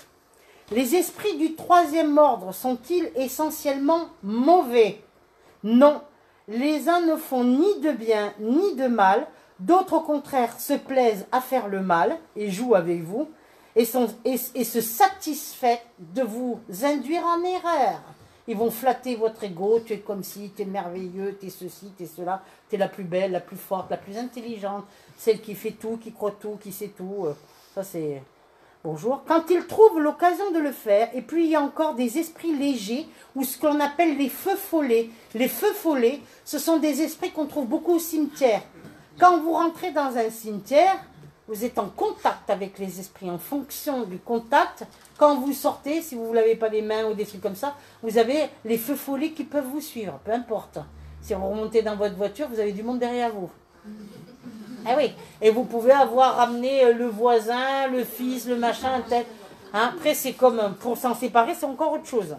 Les esprits du troisième ordre sont-ils essentiellement mauvais? Non, les uns ne font ni de bien ni de mal, d'autres au contraire se plaisent à faire le mal et jouent avec vous et se satisfont de vous induire en erreur. Ils vont flatter votre ego, tu es comme si, tu es merveilleux, tu es ceci, tu es cela, tu es la plus belle, la plus forte, la plus intelligente, celle qui fait tout, qui croit tout, qui sait tout. Ça c'est... Bonjour. Quand ils trouvent l'occasion de le faire, et puis il y a encore des esprits légers, ou ce qu'on appelle les feux follets. Les feux follets, ce sont des esprits qu'on trouve beaucoup au cimetière. Quand vous rentrez dans un cimetière, vous êtes en contact avec les esprits. En fonction du contact, quand vous sortez, si vous ne lavez pas les mains ou des trucs comme ça, vous avez les feux follets qui peuvent vous suivre, peu importe. Si vous remontez dans votre voiture, vous avez du monde derrière vous. Ah oui, et vous pouvez avoir ramené le voisin, le fils, le machin, tel. Hein? Après, c'est comme, pour s'en séparer, c'est encore autre chose.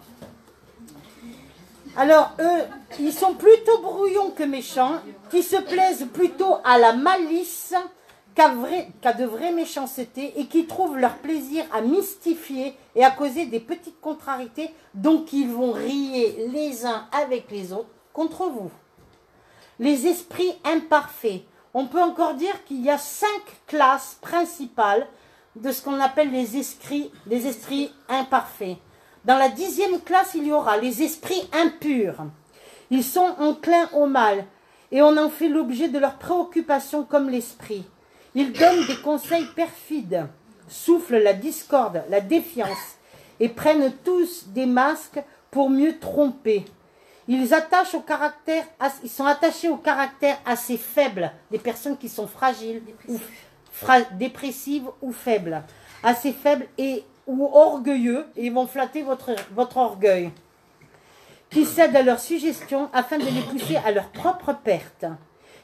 Alors, eux, ils sont plutôt brouillons que méchants, qui se plaisent plutôt à la malice qu'à de vraies méchancetés, et qui trouvent leur plaisir à mystifier et à causer des petites contrariétés, donc ils vont rier les uns avec les autres contre vous. Les esprits imparfaits. On peut encore dire qu'il y a 5 classes principales de ce qu'on appelle les esprits imparfaits. Dans la 10e classe, il y aura les esprits impurs. Ils sont enclins au mal et on en fait l'objet de leurs préoccupations comme l'esprit. Ils donnent des conseils perfides, soufflent la discorde, la défiance et prennent tous des masques pour mieux tromper. Ils sont attachés au caractère assez faible des personnes qui sont fragiles, dépressives ou faibles, assez faibles ou orgueilleux, et ils vont flatter votre orgueil, qui cèdent à leurs suggestions afin de les pousser à leur propre perte.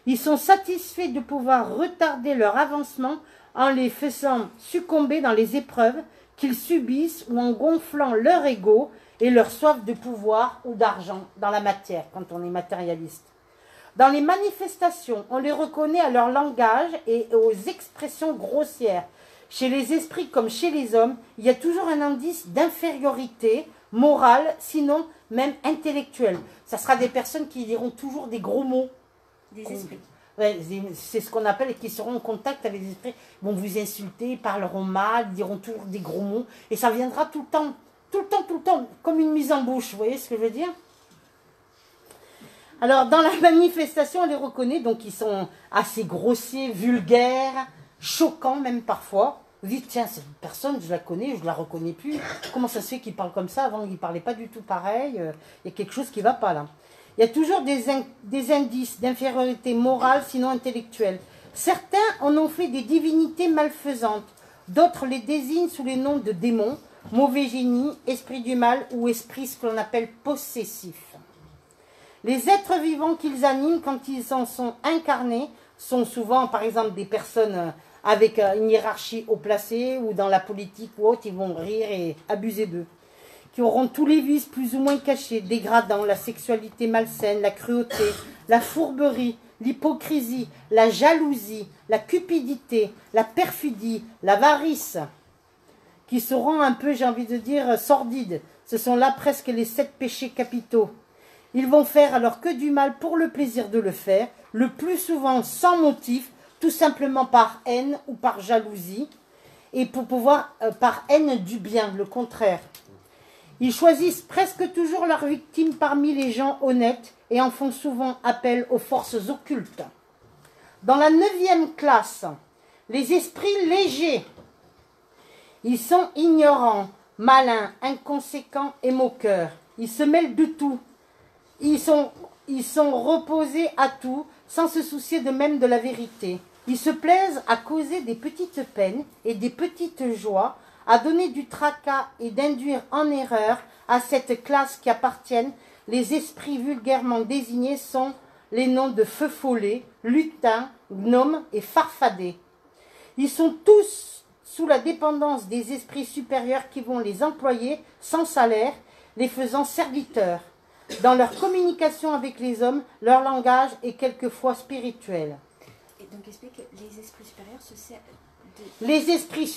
Ils sont satisfaits de pouvoir retarder leur avancement en les faisant succomber dans les épreuves qu'ils subissent ou en gonflant leur ego et leur soif de pouvoir ou d'argent dans la matière, quand on est matérialiste. Dans les manifestations, on les reconnaît à leur langage et aux expressions grossières. Chez les esprits comme chez les hommes, il y a toujours un indice d'infériorité morales, sinon même intellectuelles. Ça sera des personnes qui diront toujours des gros mots. Des esprits. Ouais, c'est ce qu'on appelle et qui seront en contact avec les esprits. Ils vont vous insulter, ils parleront mal, ils diront toujours des gros mots. Et ça viendra tout le temps, comme une mise en bouche. Vous voyez ce que je veux dire? Alors, dans la manifestation, on les reconnaît, donc ils sont assez grossiers, vulgaires, choquants même parfois. Vous dites, tiens, cette personne, je la connais, je ne la reconnais plus. Comment ça se fait qu'il parle comme ça? Avant, il ne parlait pas du tout pareil. Il y a quelque chose qui ne va pas là. Il y a toujours des indices d'infériorité morale, sinon intellectuelle. Certains en ont fait des divinités malfaisantes. D'autres les désignent sous les noms de démons, mauvais génies, esprits du mal ou esprits ce que l'on appelle possessifs. Les êtres vivants qu'ils animent quand ils en sont incarnés sont souvent, par exemple, des personnes avec une hiérarchie haut placée ou dans la politique ou autre, ils vont rire et abuser d'eux. Qui auront tous les vices plus ou moins cachés, dégradants, la sexualité malsaine, la cruauté, la fourberie, l'hypocrisie, la jalousie, la cupidité, la perfidie, l'avarice, qui seront un peu, j'ai envie de dire, sordides. Ce sont là presque les 7 péchés capitaux. Ils vont faire alors que du mal pour le plaisir de le faire, le plus souvent sans motif, tout simplement par haine ou par jalousie, et pour pouvoir, par haine du bien, le contraire. Ils choisissent presque toujours leur victime parmi les gens honnêtes et en font souvent appel aux forces occultes. Dans la 9e classe, les esprits légers, ils sont ignorants, malins, inconséquents et moqueurs. Ils se mêlent de tout. Ils sont reposés à tout, sans se soucier de même de la vérité. Ils se plaisent à causer des petites peines et des petites joies, à donner du tracas et d'induire en erreur à cette classe qui appartiennent. Les esprits vulgairement désignés sont les noms de feu follet, lutin, gnome et farfadet. Ils sont tous sous la dépendance des esprits supérieurs qui vont les employer sans salaire, les faisant serviteurs. Dans leur communication avec les hommes, leur langage est quelquefois spirituel. Et donc explique que les esprits supérieurs se servent Les esprits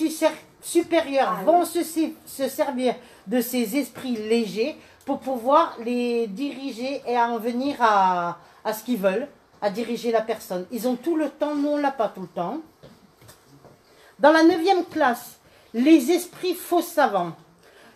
supérieurs vont se servir de ces esprits légers pour pouvoir les diriger et en venir à ce qu'ils veulent, à diriger la personne. Ils ont tout le temps, nous on ne l'a pas tout le temps. Dans la 9e classe, les esprits faux savants.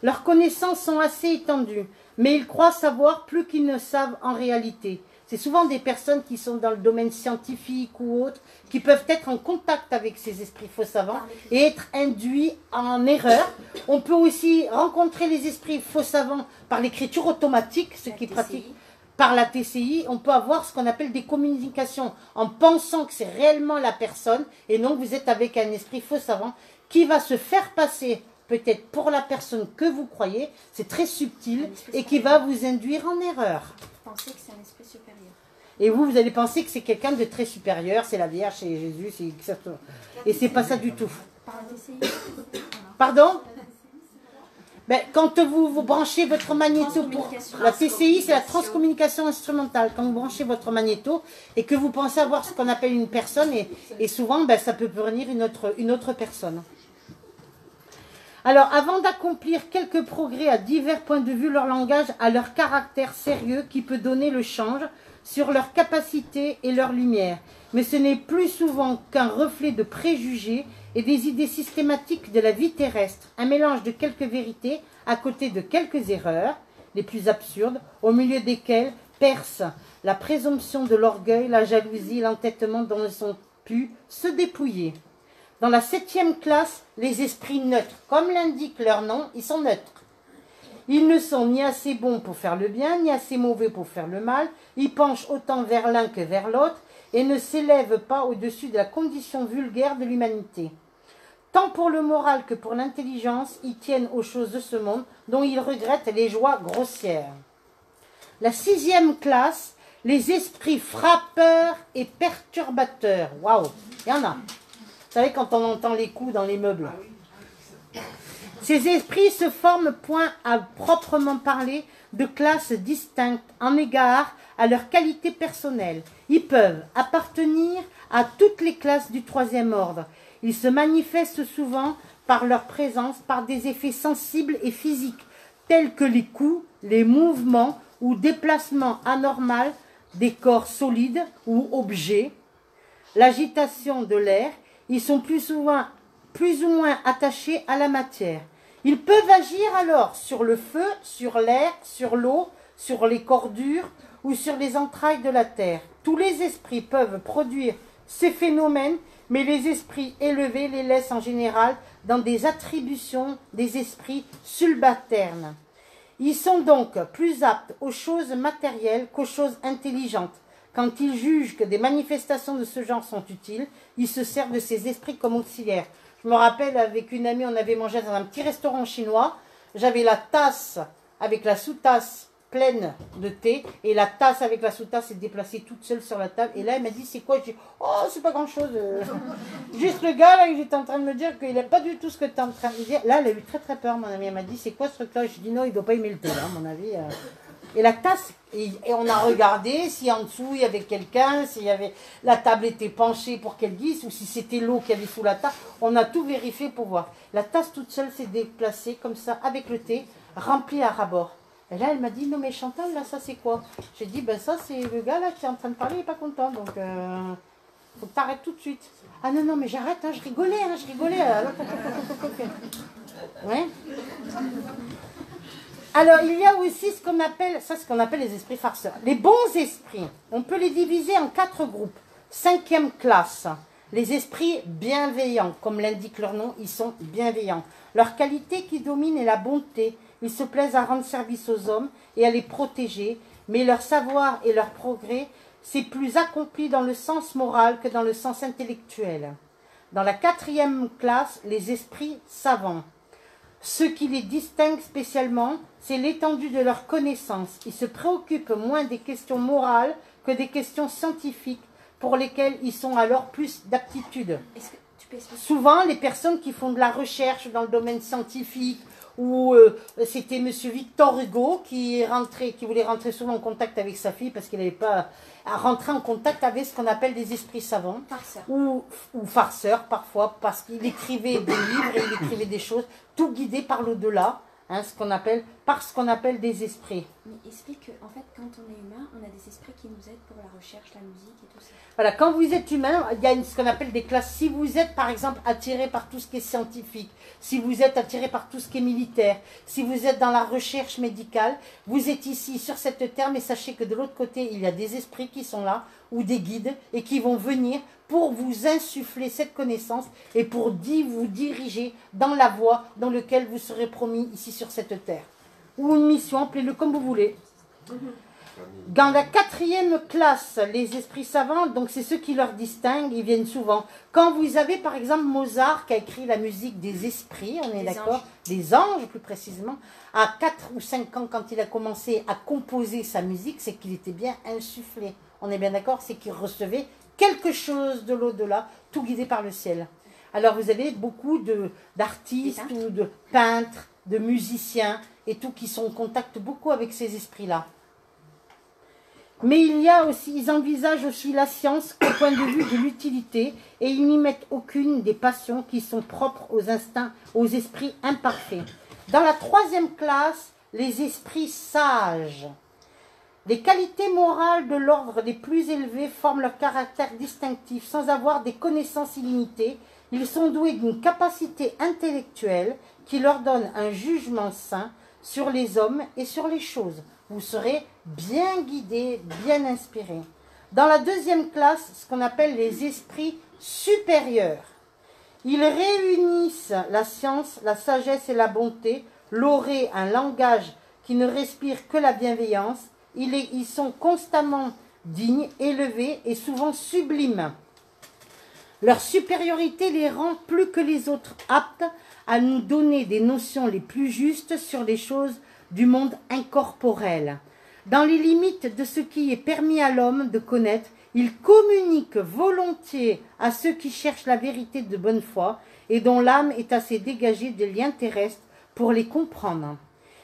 Leurs connaissances sont assez étendues, mais ils croient savoir plus qu'ils ne savent en réalité. C'est souvent des personnes qui sont dans le domaine scientifique ou autre, qui peuvent être en contact avec ces esprits faux savants et être induits en erreur. On peut aussi rencontrer les esprits faux savants par l'écriture automatique, ceux qui pratiquent par la TCI. On peut avoir ce qu'on appelle des communications en pensant que c'est réellement la personne et non vous êtes avec un esprit faux savant qui va se faire passer peut-être pour la personne que vous croyez, c'est très subtil et qui va vous induire en erreur. Pensez que c'est un esprit supérieur. Et vous allez penser que c'est quelqu'un de très supérieur, c'est la Vierge, c'est Jésus, c'est exactement. Et c'est pas ça du tout. Par la TCI. Pardon? Ben, quand vous branchez votre magnéto pour la TCI, c'est la transcommunication instrumentale. Quand vous branchez votre magnéto et que vous pensez avoir ce qu'on appelle une personne, et souvent ben, ça peut venir une autre personne. Alors, avant d'accomplir quelques progrès à divers points de vue, leur langage a leur caractère sérieux qui peut donner le change sur leur capacité et leur lumière. Mais ce n'est plus souvent qu'un reflet de préjugés et des idées systématiques de la vie terrestre, un mélange de quelques vérités à côté de quelques erreurs, les plus absurdes, au milieu desquelles perce la présomption de l'orgueil, la jalousie, l'entêtement dont ils ont pu se dépouiller. Dans la 7e classe, les esprits neutres, comme l'indique leur nom, ils sont neutres. Ils ne sont ni assez bons pour faire le bien, ni assez mauvais pour faire le mal. Ils penchent autant vers l'un que vers l'autre et ne s'élèvent pas au-dessus de la condition vulgaire de l'humanité. Tant pour le moral que pour l'intelligence, ils tiennent aux choses de ce monde dont ils regrettent les joies grossières. La 6e classe, les esprits frappeurs et perturbateurs. Waouh, il y en a. Vous savez, quand on entend les coups dans les meubles. Ces esprits se forment point à proprement parler de classes distinctes en égard à leur qualité personnelle. Ils peuvent appartenir à toutes les classes du 3e ordre. Ils se manifestent souvent par leur présence, par des effets sensibles et physiques, tels que les coups, les mouvements ou déplacements anormaux des corps solides ou objets, l'agitation de l'air. Ils sont plus ou moins attachés à la matière. Ils peuvent agir alors sur le feu, sur l'air, sur l'eau, sur les corps durs ou sur les entrailles de la terre. Tous les esprits peuvent produire ces phénomènes, mais les esprits élevés les laissent en général dans des attributions des esprits subalternes. Ils sont donc plus aptes aux choses matérielles qu'aux choses intelligentes. Quand ils jugent que des manifestations de ce genre sont utiles, ils se servent de ces esprits comme auxiliaires. Je me rappelle, avec une amie, on avait mangé dans un petit restaurant chinois. J'avais la tasse avec la sous-tasse pleine de thé, et la tasse avec la sous-tasse s'est déplacée toute seule sur la table. Et là, elle m'a dit, c'est quoi? Je dis, oh, c'est pas grand-chose. Juste le gars, là, il était en train de me dire qu'il n'aime pas du tout ce que tu es en train de dire. Là, elle a eu très très peur, mon amie. Elle m'a dit, c'est quoi ce truc-là? Je dis, non, il ne doit pas aimer le thé, à mon avis. Et la tasse, et on a regardé si en dessous il y avait quelqu'un, si la table était penchée pour qu'elle glisse, ou si c'était l'eau qu'il y avait sous la table. On a tout vérifié pour voir. La tasse toute seule s'est déplacée comme ça, avec le thé, remplie à ras-bord. Et là, elle m'a dit, non mais Chantal, là, ça c'est quoi? J'ai dit, ben ça c'est le gars là qui est en train de parler, il n'est pas content, donc faut que tu arrêtes tout de suite. Ah non, non, mais j'arrête, hein, je rigolais. Ouais. Alors, il y a aussi ce qu'on appelle les esprits farceurs. Les bons esprits, on peut les diviser en 4 groupes. 5e classe, les esprits bienveillants, comme l'indique leur nom, ils sont bienveillants. Leur qualité qui domine est la bonté. Ils se plaisent à rendre service aux hommes et à les protéger, mais leur savoir et leur progrès, c'est plus accompli dans le sens moral que dans le sens intellectuel. Dans la 4e classe, les esprits savants. Ce qui les distingue spécialement, c'est l'étendue de leurs connaissances. Ils se préoccupent moins des questions morales que des questions scientifiques, pour lesquelles ils sont alors plus d'aptitude. Souvent, les personnes qui font de la recherche dans le domaine scientifique, ou c'était M. Victor Hugo qui voulait rentrer souvent en contact avec sa fille parce qu'il n'avait pas à rentrer en contact avec ce qu'on appelle des esprits savants, ou farceurs parfois, parce qu'il écrivait des livres et il écrivait des choses, tout guidé par l'au-delà, hein, ce qu'on appelle des esprits. Mais explique qu'en fait, quand on est humain, on a des esprits qui nous aident pour la recherche, la musique et tout ça. Voilà, quand vous êtes humain, il y a ce qu'on appelle des classes. Si vous êtes, par exemple, attiré par tout ce qui est scientifique, si vous êtes attiré par tout ce qui est militaire, si vous êtes dans la recherche médicale, vous êtes ici sur cette terre, mais sachez que de l'autre côté, il y a des esprits qui sont là, ou des guides, et qui vont venir pour vous insuffler cette connaissance et pour vous diriger dans la voie dans laquelle vous serez promis ici sur cette terre. Ou une mission, appelez-le comme vous voulez. Dans la 4e classe, les esprits savants, donc c'est ceux qui leur distinguent, ils viennent souvent. Quand vous avez par exemple Mozart qui a écrit la musique des esprits, on est d'accord, des anges plus précisément, à 4 ou 5 ans quand il a commencé à composer sa musique, c'est qu'il était bien insufflé. On est bien d'accord, c'est qu'il recevait quelque chose de l'au-delà, tout guidé par le ciel. Alors vous avez beaucoup d'artistes ou de peintres, de musiciens et tout qui sont en contact beaucoup avec ces esprits-là. Mais ils envisagent aussi la science au point de vue de l'utilité et ils n'y mettent aucune des passions qui sont propres aux instincts, aux esprits imparfaits. Dans la 3e classe, les esprits sages. Les qualités morales de l'ordre les plus élevés forment leur caractère distinctif. Sans avoir des connaissances illimitées, ils sont doués d'une capacité intellectuelle qui leur donne un jugement sain sur les hommes et sur les choses. Vous serez bien guidé, bien inspiré. Dans la 2e classe, ce qu'on appelle les esprits supérieurs. Ils réunissent la science, la sagesse et la bonté, l'auraient un langage qui ne respire que la bienveillance. Ils sont constamment dignes, élevés et souvent sublimes. Leur supériorité les rend plus que les autres aptes à nous donner des notions les plus justes sur les choses du monde incorporel. Dans les limites de ce qui est permis à l'homme de connaître, ils communiquent volontiers à ceux qui cherchent la vérité de bonne foi et dont l'âme est assez dégagée des liens terrestres pour les comprendre.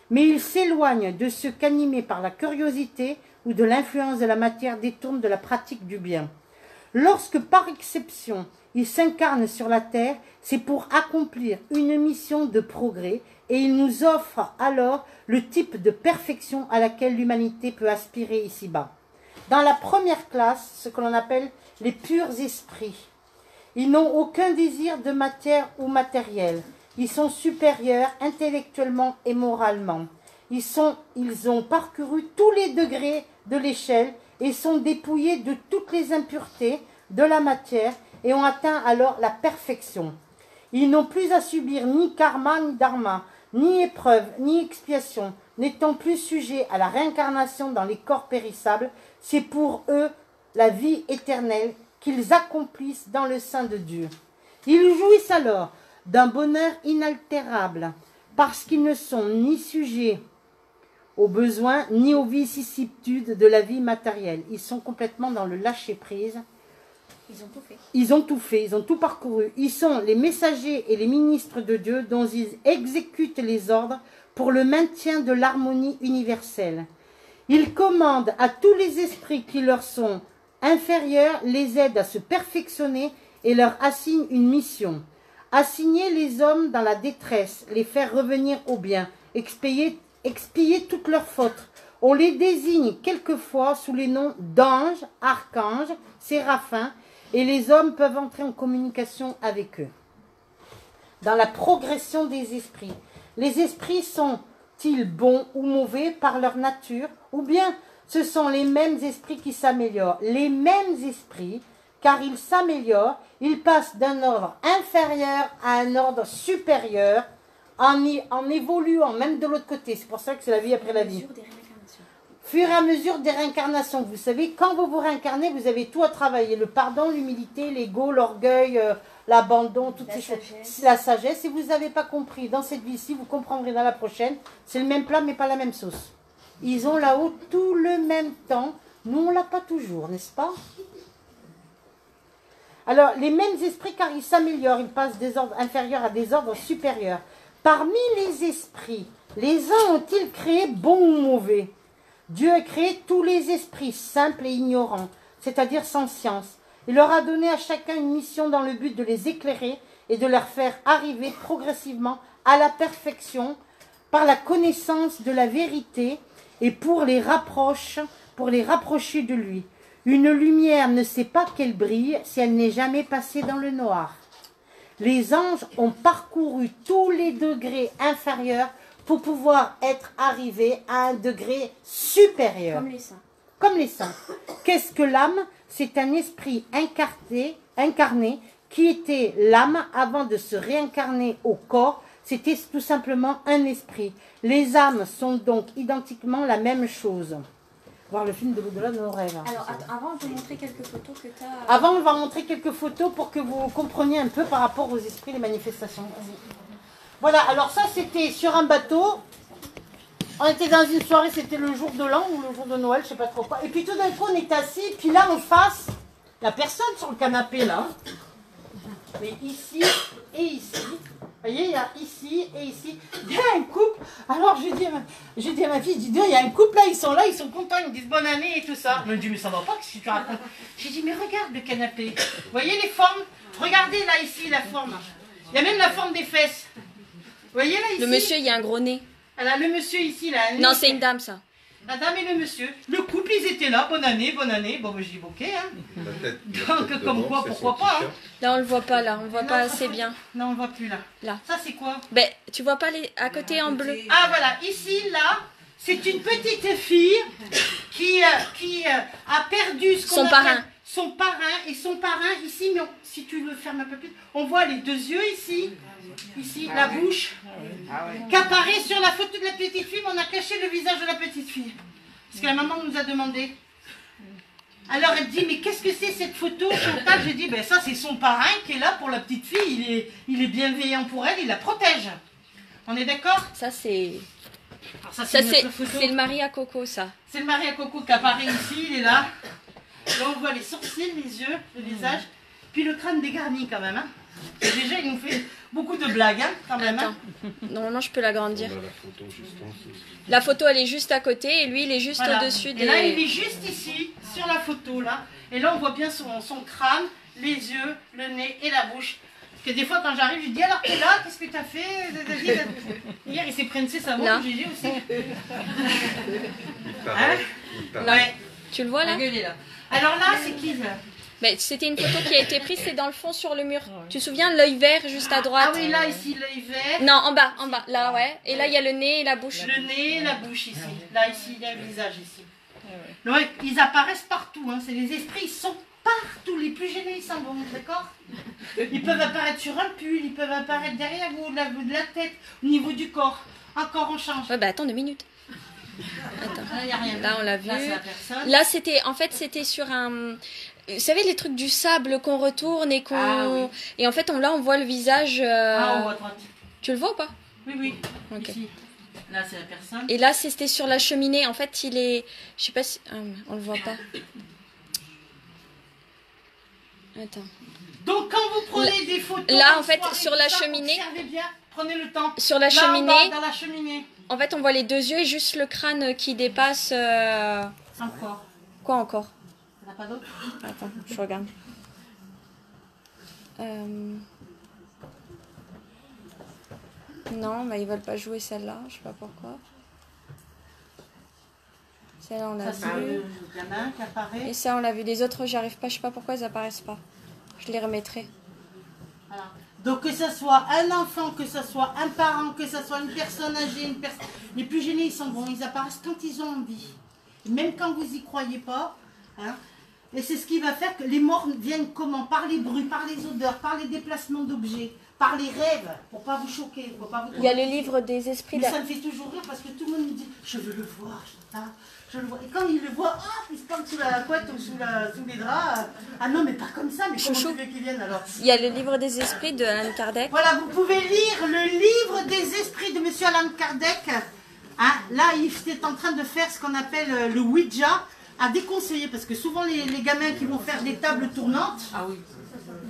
Mais ils s'éloignent de ceux qu'animés par la curiosité ou de l'influence de la matière détournent de la pratique du bien. Lorsque, par exception, il s'incarne sur la terre, c'est pour accomplir une mission de progrès et il nous offre alors le type de perfection à laquelle l'humanité peut aspirer ici-bas. Dans la première classe, ce que l'on appelle les purs esprits, ils n'ont aucun désir de matière ou matériel. Ils sont supérieurs intellectuellement et moralement. Ils ont parcouru tous les degrés de l'échelle et sont dépouillés de toutes les impuretés de la matière et ont atteint alors la perfection. Ils n'ont plus à subir ni karma ni dharma, ni épreuve, ni expiation, n'étant plus sujets à la réincarnation dans les corps périssables. C'est pour eux la vie éternelle qu'ils accomplissent dans le sein de Dieu. Ils jouissent alors d'un bonheur inaltérable, parce qu'ils ne sont ni sujets aux besoins, ni aux vicissitudes de la vie matérielle. Ils sont complètement dans le lâcher-prise. Ils ont tout fait. Ils ont tout fait, ils ont tout parcouru. Ils sont les messagers et les ministres de Dieu dont ils exécutent les ordres pour le maintien de l'harmonie universelle. Ils commandent à tous les esprits qui leur sont inférieurs, les aident à se perfectionner et leur assignent une mission. Assigner les hommes dans la détresse, les faire revenir au bien, expier toutes leurs fautes. On les désigne quelquefois sous les noms d'anges, archanges, séraphins, et les hommes peuvent entrer en communication avec eux. Dans la progression des esprits, les esprits sont-ils bons ou mauvais par leur nature, ou bien ce sont les mêmes esprits qui s'améliorent? Les mêmes esprits, car ils s'améliorent, ils passent d'un ordre inférieur à un ordre supérieur, en évoluant, même de l'autre côté. C'est pour ça que c'est la vie après la vie. Fur et à mesure des réincarnations. Vous savez, quand vous vous réincarnez, vous avez tout à travailler. Le pardon, l'humilité, l'ego, l'orgueil, l'abandon, toutes ces choses. La sagesse. Si vous n'avez pas compris dans cette vie-ci, vous comprendrez dans la prochaine. C'est le même plat, mais pas la même sauce. Ils ont là-haut tout le même temps. Nous, on ne l'a pas toujours, n'est-ce pas? Alors, les mêmes esprits, car ils s'améliorent, ils passent des ordres inférieurs à des ordres supérieurs. Parmi les esprits, les uns ont-ils créé bons ou mauvais? Dieu a créé tous les esprits simples et ignorants, c'est-à-dire sans science. Il leur a donné à chacun une mission dans le but de les éclairer et de leur faire arriver progressivement à la perfection par la connaissance de la vérité et pour les rapprocher de lui. Une lumière ne sait pas qu'elle brille si elle n'est jamais passée dans le noir. Les anges ont parcouru tous les degrés inférieurs pour pouvoir être arrivés à un degré supérieur. Comme les saints. Comme les saints. Qu'est-ce que l'âme? C'est un esprit incarné qui était l'âme avant de se réincarner au corps. C'était tout simplement un esprit. Les âmes sont donc identiquement la même chose. Voir le film de l'au-delà de nos rêves. Alors, avant, on peut montrer quelques photos que tu as... Avant, on va montrer quelques photos pour que vous compreniez un peu par rapport aux esprits, les manifestations. Voilà, alors ça, c'était sur un bateau. On était dans une soirée, c'était le jour de l'an ou le jour de Noël, je sais pas trop quoi. Et puis tout d'un coup, on est assis, puis là, en face, il n'y a personne sur le canapé, là. Mais ici et ici. Vous voyez, il y a ici et ici. Il y a un couple. Alors, je dis à ma fille, il y a un couple là, ils sont contents, ils me disent bonne année et tout ça. Elle me dit, mais ça va pas, qu'est-ce que tu racontes? J'ai dit, mais regarde le canapé. Vous voyez les formes? Regardez là, ici, la forme. Il y a même la forme des fesses. Vous voyez là, ici? Le monsieur, il y a un gros nez. Alors, le monsieur ici, là. Non, c'est une dame, ça. La dame et le monsieur. Le couple, ils étaient là, bonne année, bonne année. Bon, je dis, ok, hein. Donc, comme quoi, pourquoi pas, hein. Là, on le voit pas, là. On le voit pas assez bien. Non, on ne voit plus, là. Là. Ça, c'est quoi? Ben, tu vois pas les à côté en bleu? Ah, voilà. Ici, là, c'est une petite fille qui a perdu Son parrain. Son parrain. Et son parrain, ici, mais si tu le fermes un peu plus, on voit les deux yeux ici. Ici, la bouche, qui apparaît sur la photo de la petite fille, mais on a caché le visage de la petite fille. Parce que la maman nous a demandé. Alors elle dit, mais qu'est-ce que c'est cette photo, Chantal? J'ai dit, ben ça c'est son parrain qui est là pour la petite fille, il est bienveillant pour elle, il la protège. On est d'accord? Ça, c'est... Ça c'est le mari à Coco, ça. C'est le mari à Coco qui apparaît ici, il est là. Là on voit les sourcils, les yeux, le visage, puis le crâne dégarni quand même. Hein. Et déjà il nous fait beaucoup de blagues hein, quand même. Attends. Normalement je peux l'agrandir. La photo, elle est juste à côté et lui il est juste voilà. au-dessus des... Et là il est juste ici, sur la photo là. Et là on voit bien son crâne les yeux, le nez et la bouche. Parce que des fois, quand j'arrive, je dis alors t'es là, qu'est-ce que t'as fait? Hier, il s'est pressé sa voix, Gégé aussi. Hein? Ouais. Tu le vois là? Alors là, c'est qui là? Ben, c'était une photo qui a été prise, c'est dans le fond sur le mur. Tu te souviens, l'œil vert juste à droite? Ah oui, là, ici, l'œil vert. Non, en bas, là, ouais. Et là, il y a le nez et la bouche. Le nez, la bouche ici. Là, ici, il y a le visage ici. Ouais, ils apparaissent partout. Hein. C'est les esprits, ils sont partout. Les plus gênés, ils s'en vont, d'accord? Ils peuvent apparaître sur un pull, ils peuvent apparaître derrière vous, de la tête, au niveau du corps. Encore, on change. Ouais, bah attends 2 minutes. Attends. Là, y a rien. Là, on l'a vu. Là, c'est la personne. Là, c'était sur un... Vous savez, les trucs du sable qu'on retourne et qu'on... Ah, oui. Et en fait, là, on voit le visage... Ah, en haut à droite. Tu le vois ou pas? Oui, oui. Ok. Ici. Là, c'est la personne. Et là, c'était sur la cheminée. En fait, il est... Je sais pas si... Ah, on le voit pas. Attends. Donc, quand vous prenez des photos... Là, en fait, soirée, sur la ça, cheminée... Observez bien, prenez le temps. Sur la là, cheminée... en bas, dans la cheminée. En fait, on voit les 2 yeux et juste le crâne qui dépasse... Encore. Quoi encore? Il n'y en a pas d'autre? Attends, je regarde. Non, bah, ils veulent pas jouer celle-là, je sais pas pourquoi. Celle-là, on l'a Ça, c'est vu. il y en a un qui apparaît. Et ça, on l'a vu. Les autres, j'y arrive pas, je sais pas pourquoi ils apparaissent pas. Je les remettrai. Voilà. Donc que ce soit un enfant, que ce soit un parent, que ce soit une personne âgée, les plus gênés, ils sont bons, ils apparaissent quand ils ont envie. Même quand vous y croyez pas. Hein. Et c'est ce qui va faire que les morts viennent comment? Par les bruits, par les odeurs, par les déplacements d'objets, par les rêves, pour pas vous choquer, pour pas vous... Il y a le livre des esprits. Mais ça me fait toujours rire parce que tout le monde me dit je veux le voir, je le vois. Et quand il le voit, il se plante sous la couette ou sous les draps. Ah non, mais pas comme ça, mais comment tu veux qu'il vienne alors? Il y a le livre des esprits de Allan Kardec. Voilà, vous pouvez lire le livre des esprits de Monsieur Allan Kardec. Hein, là, il est en train de faire ce qu'on appelle le Ouija, à déconseiller, parce que souvent les gamins qui vont faire des tables tournantes,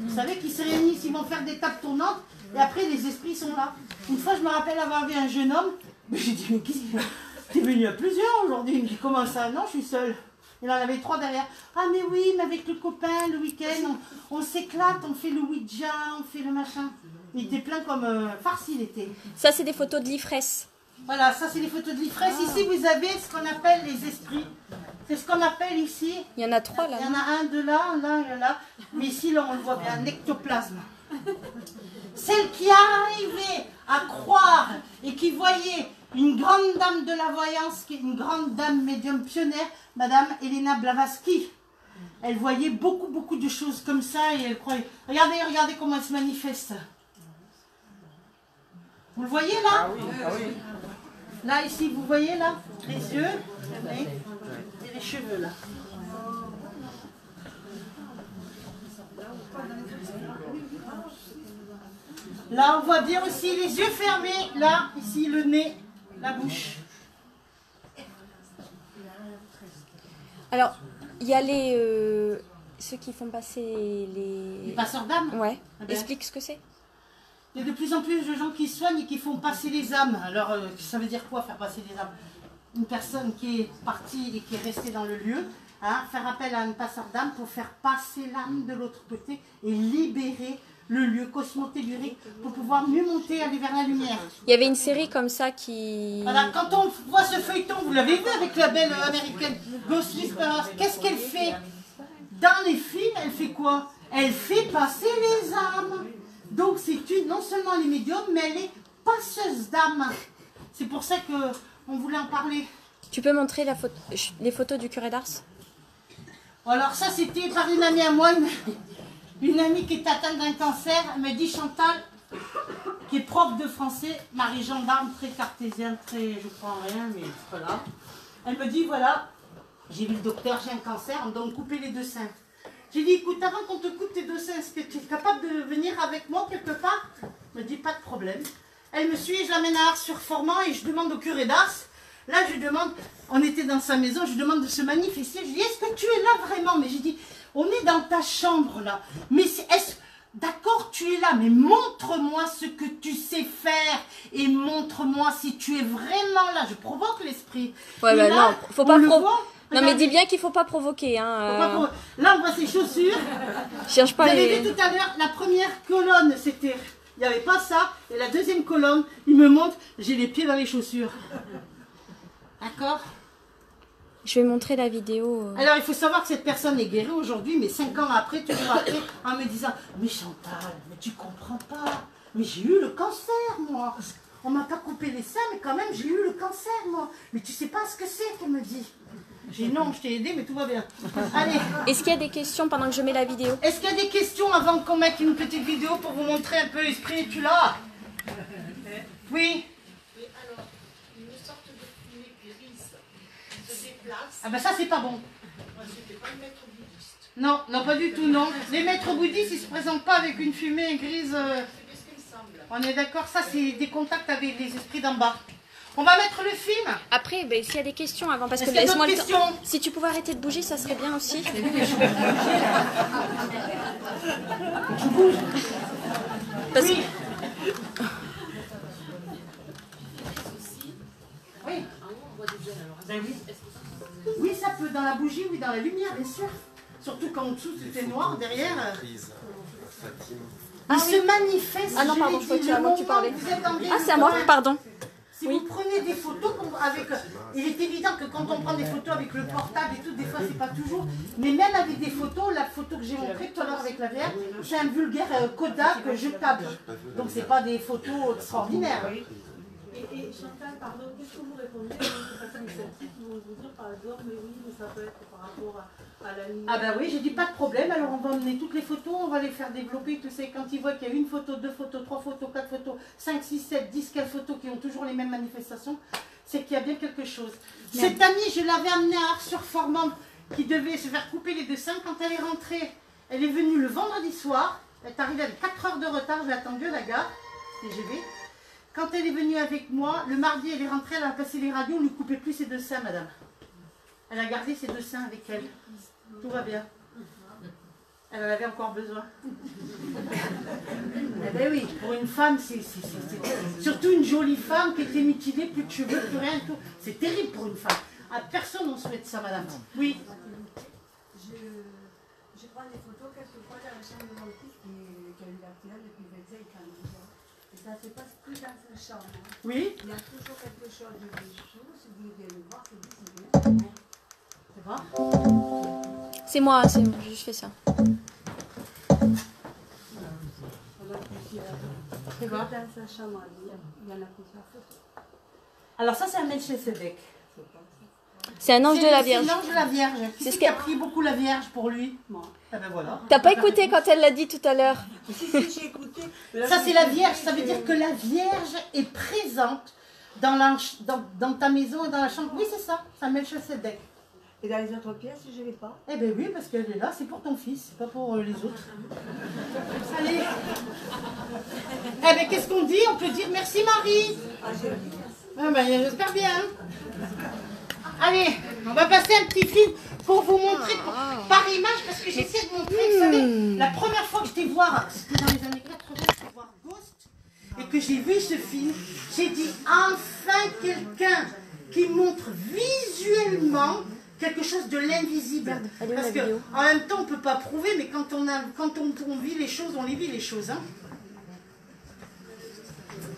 vous savez, qui se réunissent, ils vont faire des tables tournantes, et après les esprits sont là. Une fois, je me rappelle avoir vu un jeune homme, mais j'ai dit, mais qu'est-ce qu'il y a? T'es venu à plusieurs aujourd'hui. Il me dit, comment ça? Non, je suis seule. Il en avait 3 derrière. Ah mais oui, mais avec le copain, le week-end, on s'éclate, on fait le Ouija, on fait le machin. Il était plein comme farci, il était. Ça, c'est des photos de l'ivresse. Voilà, ça c'est les photos de l'ivresse. Ici, vous avez ce qu'on appelle les esprits. C'est ce qu'on appelle ici. Il y en a 3 là. Il y en a un de là, il y en a. Mais ici, là, on le voit bien, un ectoplasme. Celle qui arrivait à croire et qui voyait une grande dame de la voyance, qui est une grande dame médium pionnière, Madame Elena Blavatsky. Elle voyait beaucoup de choses comme ça et elle croyait. Regardez comment elle se manifeste. Vous le voyez là? Ah oui, ah oui. Là, ici, vous voyez là? Les yeux et les cheveux là. Là, on voit bien aussi les yeux fermés. Là, ici, le nez, la bouche. Alors, il y a ceux qui font passer Les passeurs d'âme. Ouais. Ah ben. Explique ce que c'est. Il y a de plus en plus de gens qui soignent et qui font passer les âmes. Alors, ça veut dire quoi, faire passer les âmes? Une personne qui est partie et qui est restée dans le lieu, hein, faire appel à un passeur d'âme pour faire passer l'âme de l'autre côté et libérer le lieu cosmotellurique pour pouvoir mieux monter, aller vers la lumière. Il y avait une série comme ça qui... Voilà, quand on voit ce feuilleton, vous l'avez vu avec la belle américaine Ghost Whisperers, qu'est-ce qu'elle fait? Dans les films, elle fait quoi? Elle fait passer les âmes. Donc c'est non seulement les médiums, mais elle est passeuse d'âmes. C'est pour ça qu'on voulait en parler. Tu peux montrer les photos du curé d'Ars? Alors ça, c'était par une amie à moi, une amie qui est atteinte d'un cancer. Elle m'a dit, Chantal, qui est prof de français, Marie gendarme, très cartésien, très je crois en rien, mais voilà. Elle me dit, voilà, j'ai vu le docteur, j'ai un cancer, on doit me couper les 2 seins. J'ai dit, écoute, avant qu'on te coupe tes 2 seins, est-ce que tu es capable de venir avec moi quelque part? Elle me dit, pas de problème. Elle me suit, je l'amène à Ars-sur-Formant et je demande au curé d'Ars. Là, je lui demande, on était dans sa maison, je lui demande de se manifester. Je lui dis, est-ce que tu es là vraiment? Mais j'ai dit, on est dans ta chambre là. Mais d'accord, tu es là, mais montre-moi ce que tu sais faire et montre-moi si tu es vraiment là. Je provoque l'esprit. Ouais, Et bah là, non, faut pas Non, mais dis bien qu'il faut pas provoquer. Hein, Là, on voit ses chaussures. Cherche pas Vous avez les... vu tout à l'heure, la première colonne, c'était... Il n'y avait pas ça. Et la deuxième colonne, il me montre, j'ai les pieds dans les chaussures. D'accord? Je vais montrer la vidéo. Alors, il faut savoir que cette personne est guérie aujourd'hui, mais 5 ans après, toujours après, en me disant « Mais Chantal, mais tu comprends pas. Mais j'ai eu le cancer, moi. On m'a pas coupé les seins, mais quand même, j'ai eu le cancer, moi. Mais tu sais pas ce que c'est, qu'elle me dit. » J'ai dit « Non, je t'ai aidé, mais tout va bien. » Allez. Est-ce qu'il y a des questions pendant que je mets la vidéo? Est-ce qu'il y a des questions avant qu'on mette une petite vidéo pour vous montrer un peu l'esprit? Tu l'as? Oui. Oui, alors, une sorte de fumée grise qui se déplace. Ah ben ça, c'est pas bon. C'était pas le maître bouddhiste. Non, non, pas du tout, non. Les maîtres bouddhistes, ils se présentent pas avec une fumée grise. C'est ce qu'il me semble. On est d'accord, ça, c'est des contacts avec les esprits d'en bas. On va mettre le film. Après, ben, s'il y a des questions avant, parce que Est-ce qu'il y a laisse-moi d'autres le temps. questions? Si tu pouvais arrêter de bouger, ça serait bien aussi. Je bouge. Parce que... Oui. Oui. Ben oui. Oui, ça peut, dans la bougie, oui, dans la lumière, bien sûr. Surtout quand en dessous, c'était noir, derrière. Il se manifeste. Ah non, pardon, je crois que c'est à moi que tu parlais. Ah, c'est à moi, pardon. Si vous prenez des photos avec... Il est évident que quand on prend des photos avec le portable et tout, des fois c'est pas toujours, mais même avec des photos, la photo que j'ai montrée tout à l'heure avec la Vierge, c'est un vulgaire Kodak jetable. Donc c'est pas des photos extraordinaires. Et Chantal, pardon, qu'est-ce que vous répondez aux personnes sceptiques qui vont vous dire par exemple, mais oui, mais ça peut être par rapport à la lumière? Ah ben oui, j'ai dit pas de problème, alors on va emmener toutes les photos, on va les faire développer, tu sais, quand ils voient qu'il y a une photo, 2 photos, 3 photos, 4 photos, 5, 6, 7, 10, 15 photos qui ont toujours les mêmes manifestations, c'est qu'il y a bien quelque chose. Cette amie, je l'avais amenée à Ars-sur-Formande, qui devait se faire couper les 2 seins. Quand elle est rentrée, elle est venue le vendredi soir, elle est arrivée avec 4 heures de retard, je l'ai attendue à la gare, TGV. Quand elle est venue avec moi, le mardi, elle est rentrée, elle a passé les radios, on ne lui coupait plus ses 2 seins, madame. Elle a gardé ses 2 seins avec elle. Tout va bien. Elle en avait encore besoin. Eh bien oui, pour une femme, c'est surtout une jolie femme qui était mutilée, plus de cheveux, plus rien, tout. C'est terrible pour une femme. À personne ne souhaite ça, madame. Oui. Je prends des photos quelquefois dans la chambre de mon fils qui a eu l'accident depuis 25 ans. Et ça se passe plus dans sa chambre. Oui. Il y a toujours quelque chose de chaud. Si vous voulez le voir, c'est bien. C'est vrai? C'est moi, je fais ça. C'est vrai? Dans sa chambre, il y en a plusieurs photos. Alors ça, c'est un Melchisedec. C'est un ange de la Vierge. C'est l'ange de la Vierge. Qui c'est qui a pris beaucoup la Vierge pour lui? Moi. Ah ben voilà. T'as pas écouté quand elle l'a dit tout à l'heure? Si, j'ai écouté. Ça, c'est la Vierge. Ça veut dire que la Vierge est présente dans ta maison et dans la chambre. Oui, c'est ça. C'est un Melchisedec. Et dans les autres pièces, je ne l'ai pas. Eh bien oui, parce qu'elle est là, c'est pour ton fils, c'est pas pour les autres. Allez. Eh bien, qu'est-ce qu'on dit? On peut dire merci Marie. Ah ben, j'espère bien. Allez, on va passer un petit film pour vous montrer par image, parce que j'essaie de montrer, vous savez, la première fois que j'étais voir, c'était dans les années 80, j'étais voir Ghost, et que j'ai vu ce film, j'ai dit enfin quelqu'un qui montre visuellement quelque chose de l'invisible. Parce qu'en même temps, on ne peut pas prouver, mais quand on vit les choses, on les vit les choses. Hein.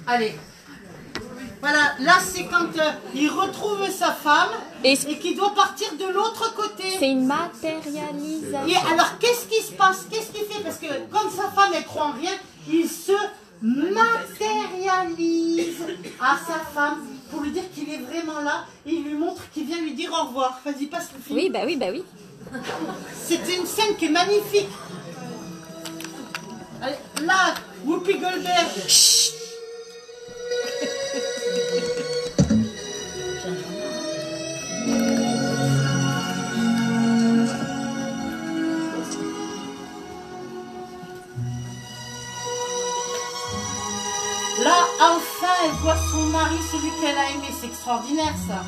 Allez. Voilà, là c'est quand il retrouve sa femme et qu'il doit partir de l'autre côté. C'est une matérialisation. Et alors qu'est-ce qui se passe? Qu'est-ce qu'il fait? Parce que comme sa femme elle croit en rien, il se matérialise à sa femme pour lui dire qu'il est vraiment là et il lui montre qu'il vient lui dire au revoir. Vas-y, passe le film. Oui, bah oui, bah oui. C'est une scène qui est magnifique. Allez, là, Whoopi Goldberg. Chut. Là, enfin, elle voit son mari, celui qu'elle a aimé. C'est extraordinaire, ça.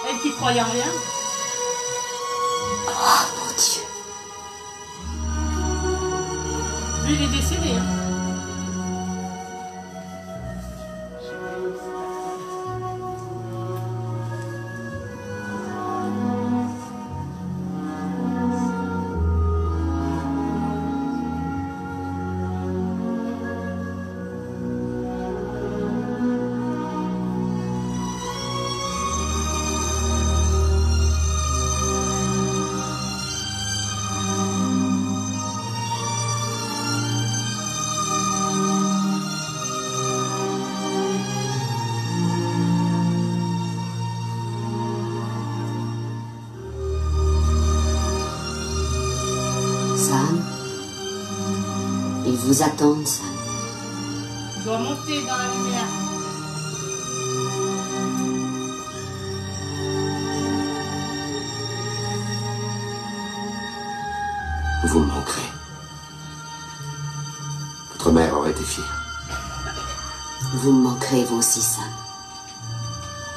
Elle qui croyait en rien. Oh, mon Dieu. Lui, il est décédé, hein. vous attendent, Sam. Je dois monter dans la lumière. Vous me manquerez. Votre mère aurait été fière. Vous me manquerez, vous aussi, Sam.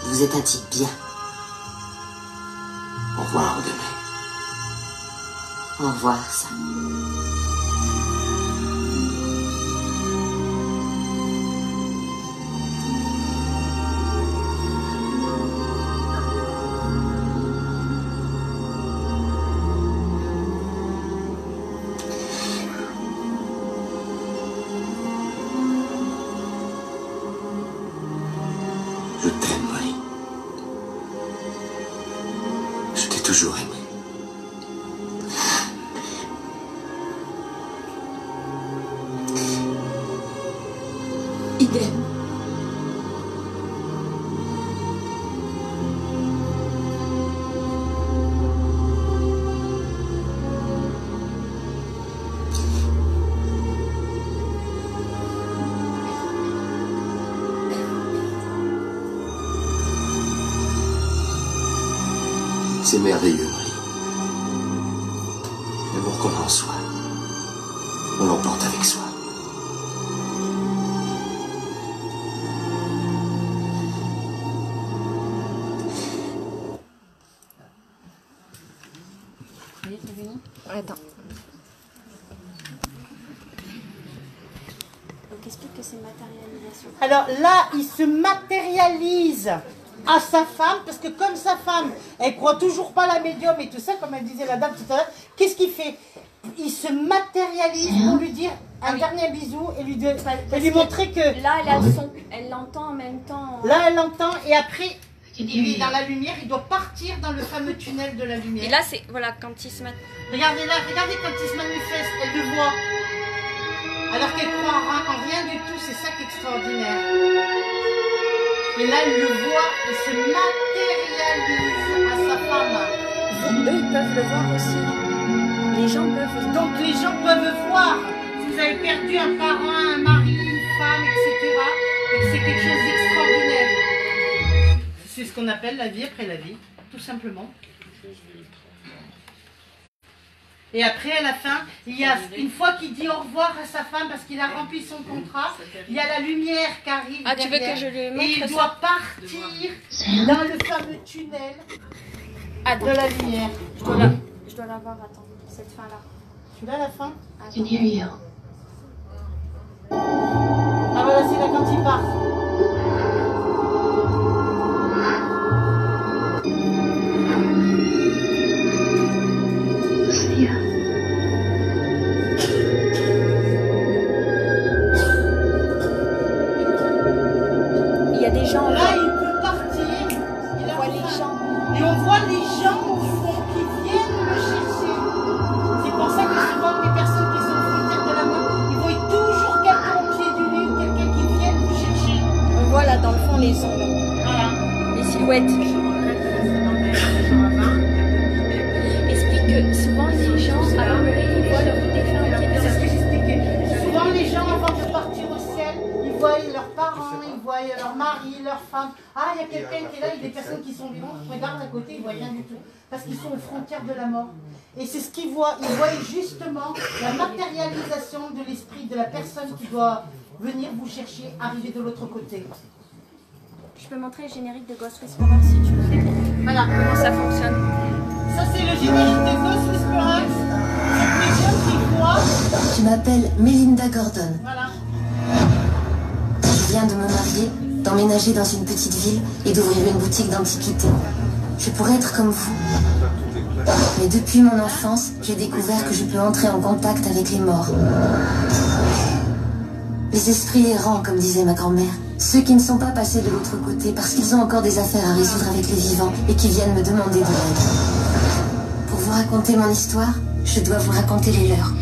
Vous êtes un type bien. Au revoir, Demain. Au revoir, Sam. Je t'aime, Molly. Je t'ai toujours aimé. Idem. C'est merveilleux, Molly. L'amour qu'on a en soi, on l'emporte avec soi. Attends. Donc explique que c'est matérialisation. Alors là, il se matérialise à sa femme, parce que comme sa femme, elle croit toujours pas la médium et tout ça, comme elle disait la dame tout à l'heure, qu'est-ce qu'il fait? Il se matérialise pour lui dire un dernier bisou et lui montrer que... Là, elle l'entend en même temps. Là, elle l'entend et après, il est dans la lumière, il doit partir dans le fameux tunnel de la lumière. Et là, c'est... Voilà, quand il se met... Regardez là, regardez quand il se manifeste, elle le voit. Alors qu'elle croit en rien du tout, c'est ça qui est extraordinaire. Et là, elle le voit, il se matérialise à sa femme. Eux, ils peuvent le voir aussi. Les gens peuvent... Donc les gens peuvent voir. Si vous avez perdu un parent, un mari, une femme, etc. Et que c'est quelque chose d'extraordinaire. C'est ce qu'on appelle la vie après la vie, tout simplement. Et après, à la fin, il y a une fois qu'il dit au revoir à sa femme parce qu'il a rempli son contrat, il y a la lumière qui arrive Ah, tu veux derrière, que je lui montre et il ça? doit partir dans le fameux tunnel de la lumière. Je dois la voir, attends, cette fin-là. Tu l'as la fin? Attends. Ah voilà, c'est là quand il part. Il y a des gens Là, là. il peut partir. On voit les gens. Et on voit les gens au fond qui viennent le chercher. C'est pour ça que souvent les personnes qui sont aux frontières de la mort, ils voient toujours quelqu'un au pied du lit ou quelqu'un qui vient vous chercher. On voit là dans le fond les ombres. Voilà. Les silhouettes. Explique que souvent les gens, avant de mourir, ils voient leur défunt au pied de C'est la ce que j'expliquais. Souvent les gens avant de partir au ciel, ils voient leurs parents, ils voient leur mari, leur femme. Ah, il y a quelqu'un qui est là, il y a des personnes qui sont vivantes, ils regardent à côté, ils ne voient rien du tout. Parce qu'ils sont aux frontières de la mort. Et c'est ce qu'ils voient. Ils voient justement la matérialisation de l'esprit de la personne qui doit venir vous chercher, arriver de l'autre côté. Je peux montrer le générique de Ghost Whisperer si tu veux. Voilà. Comment ça fonctionne. Ça, c'est le générique de Ghost Whisperers. C'est les gens qui voient. Je m'appelle Melinda Gordon. Voilà. Je viens de me marier, d'emménager dans une petite ville et d'ouvrir une boutique d'antiquités. Je pourrais être comme vous. Mais depuis mon enfance, j'ai découvert que je peux entrer en contact avec les morts. Les esprits errants, comme disait ma grand-mère. Ceux qui ne sont pas passés de l'autre côté parce qu'ils ont encore des affaires à résoudre avec les vivants et qui viennent me demander de l'aide. Pour vous raconter mon histoire, je dois vous raconter les leurs.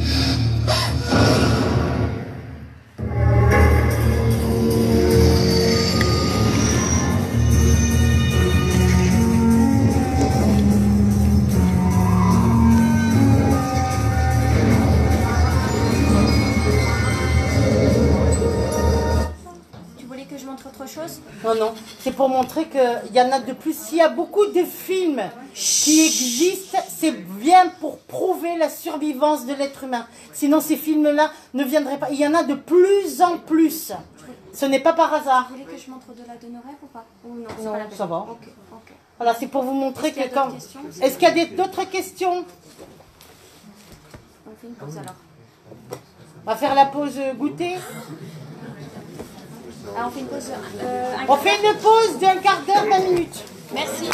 autre chose? Non, non. C'est pour montrer qu'il y en a de plus. S'il y a beaucoup de films qui existent, c'est bien pour prouver la survivance de l'être humain. Sinon, ces films-là ne viendraient pas. Il y en a de plus en plus. Ce n'est pas par hasard. Vous voulez que je montre au-delà de nos rêves ou pas? Ou non, c'est Non, pas la peine. ça va. Ok, ok. Voilà, c'est pour vous montrer que quand... questions? Est-ce qu'il y a d'autres questions? On fait une pause alors. On va faire la pause goûter. Ah, on fait une pause. On fait une pause d'un quart d'heure, 20 minutes. Merci.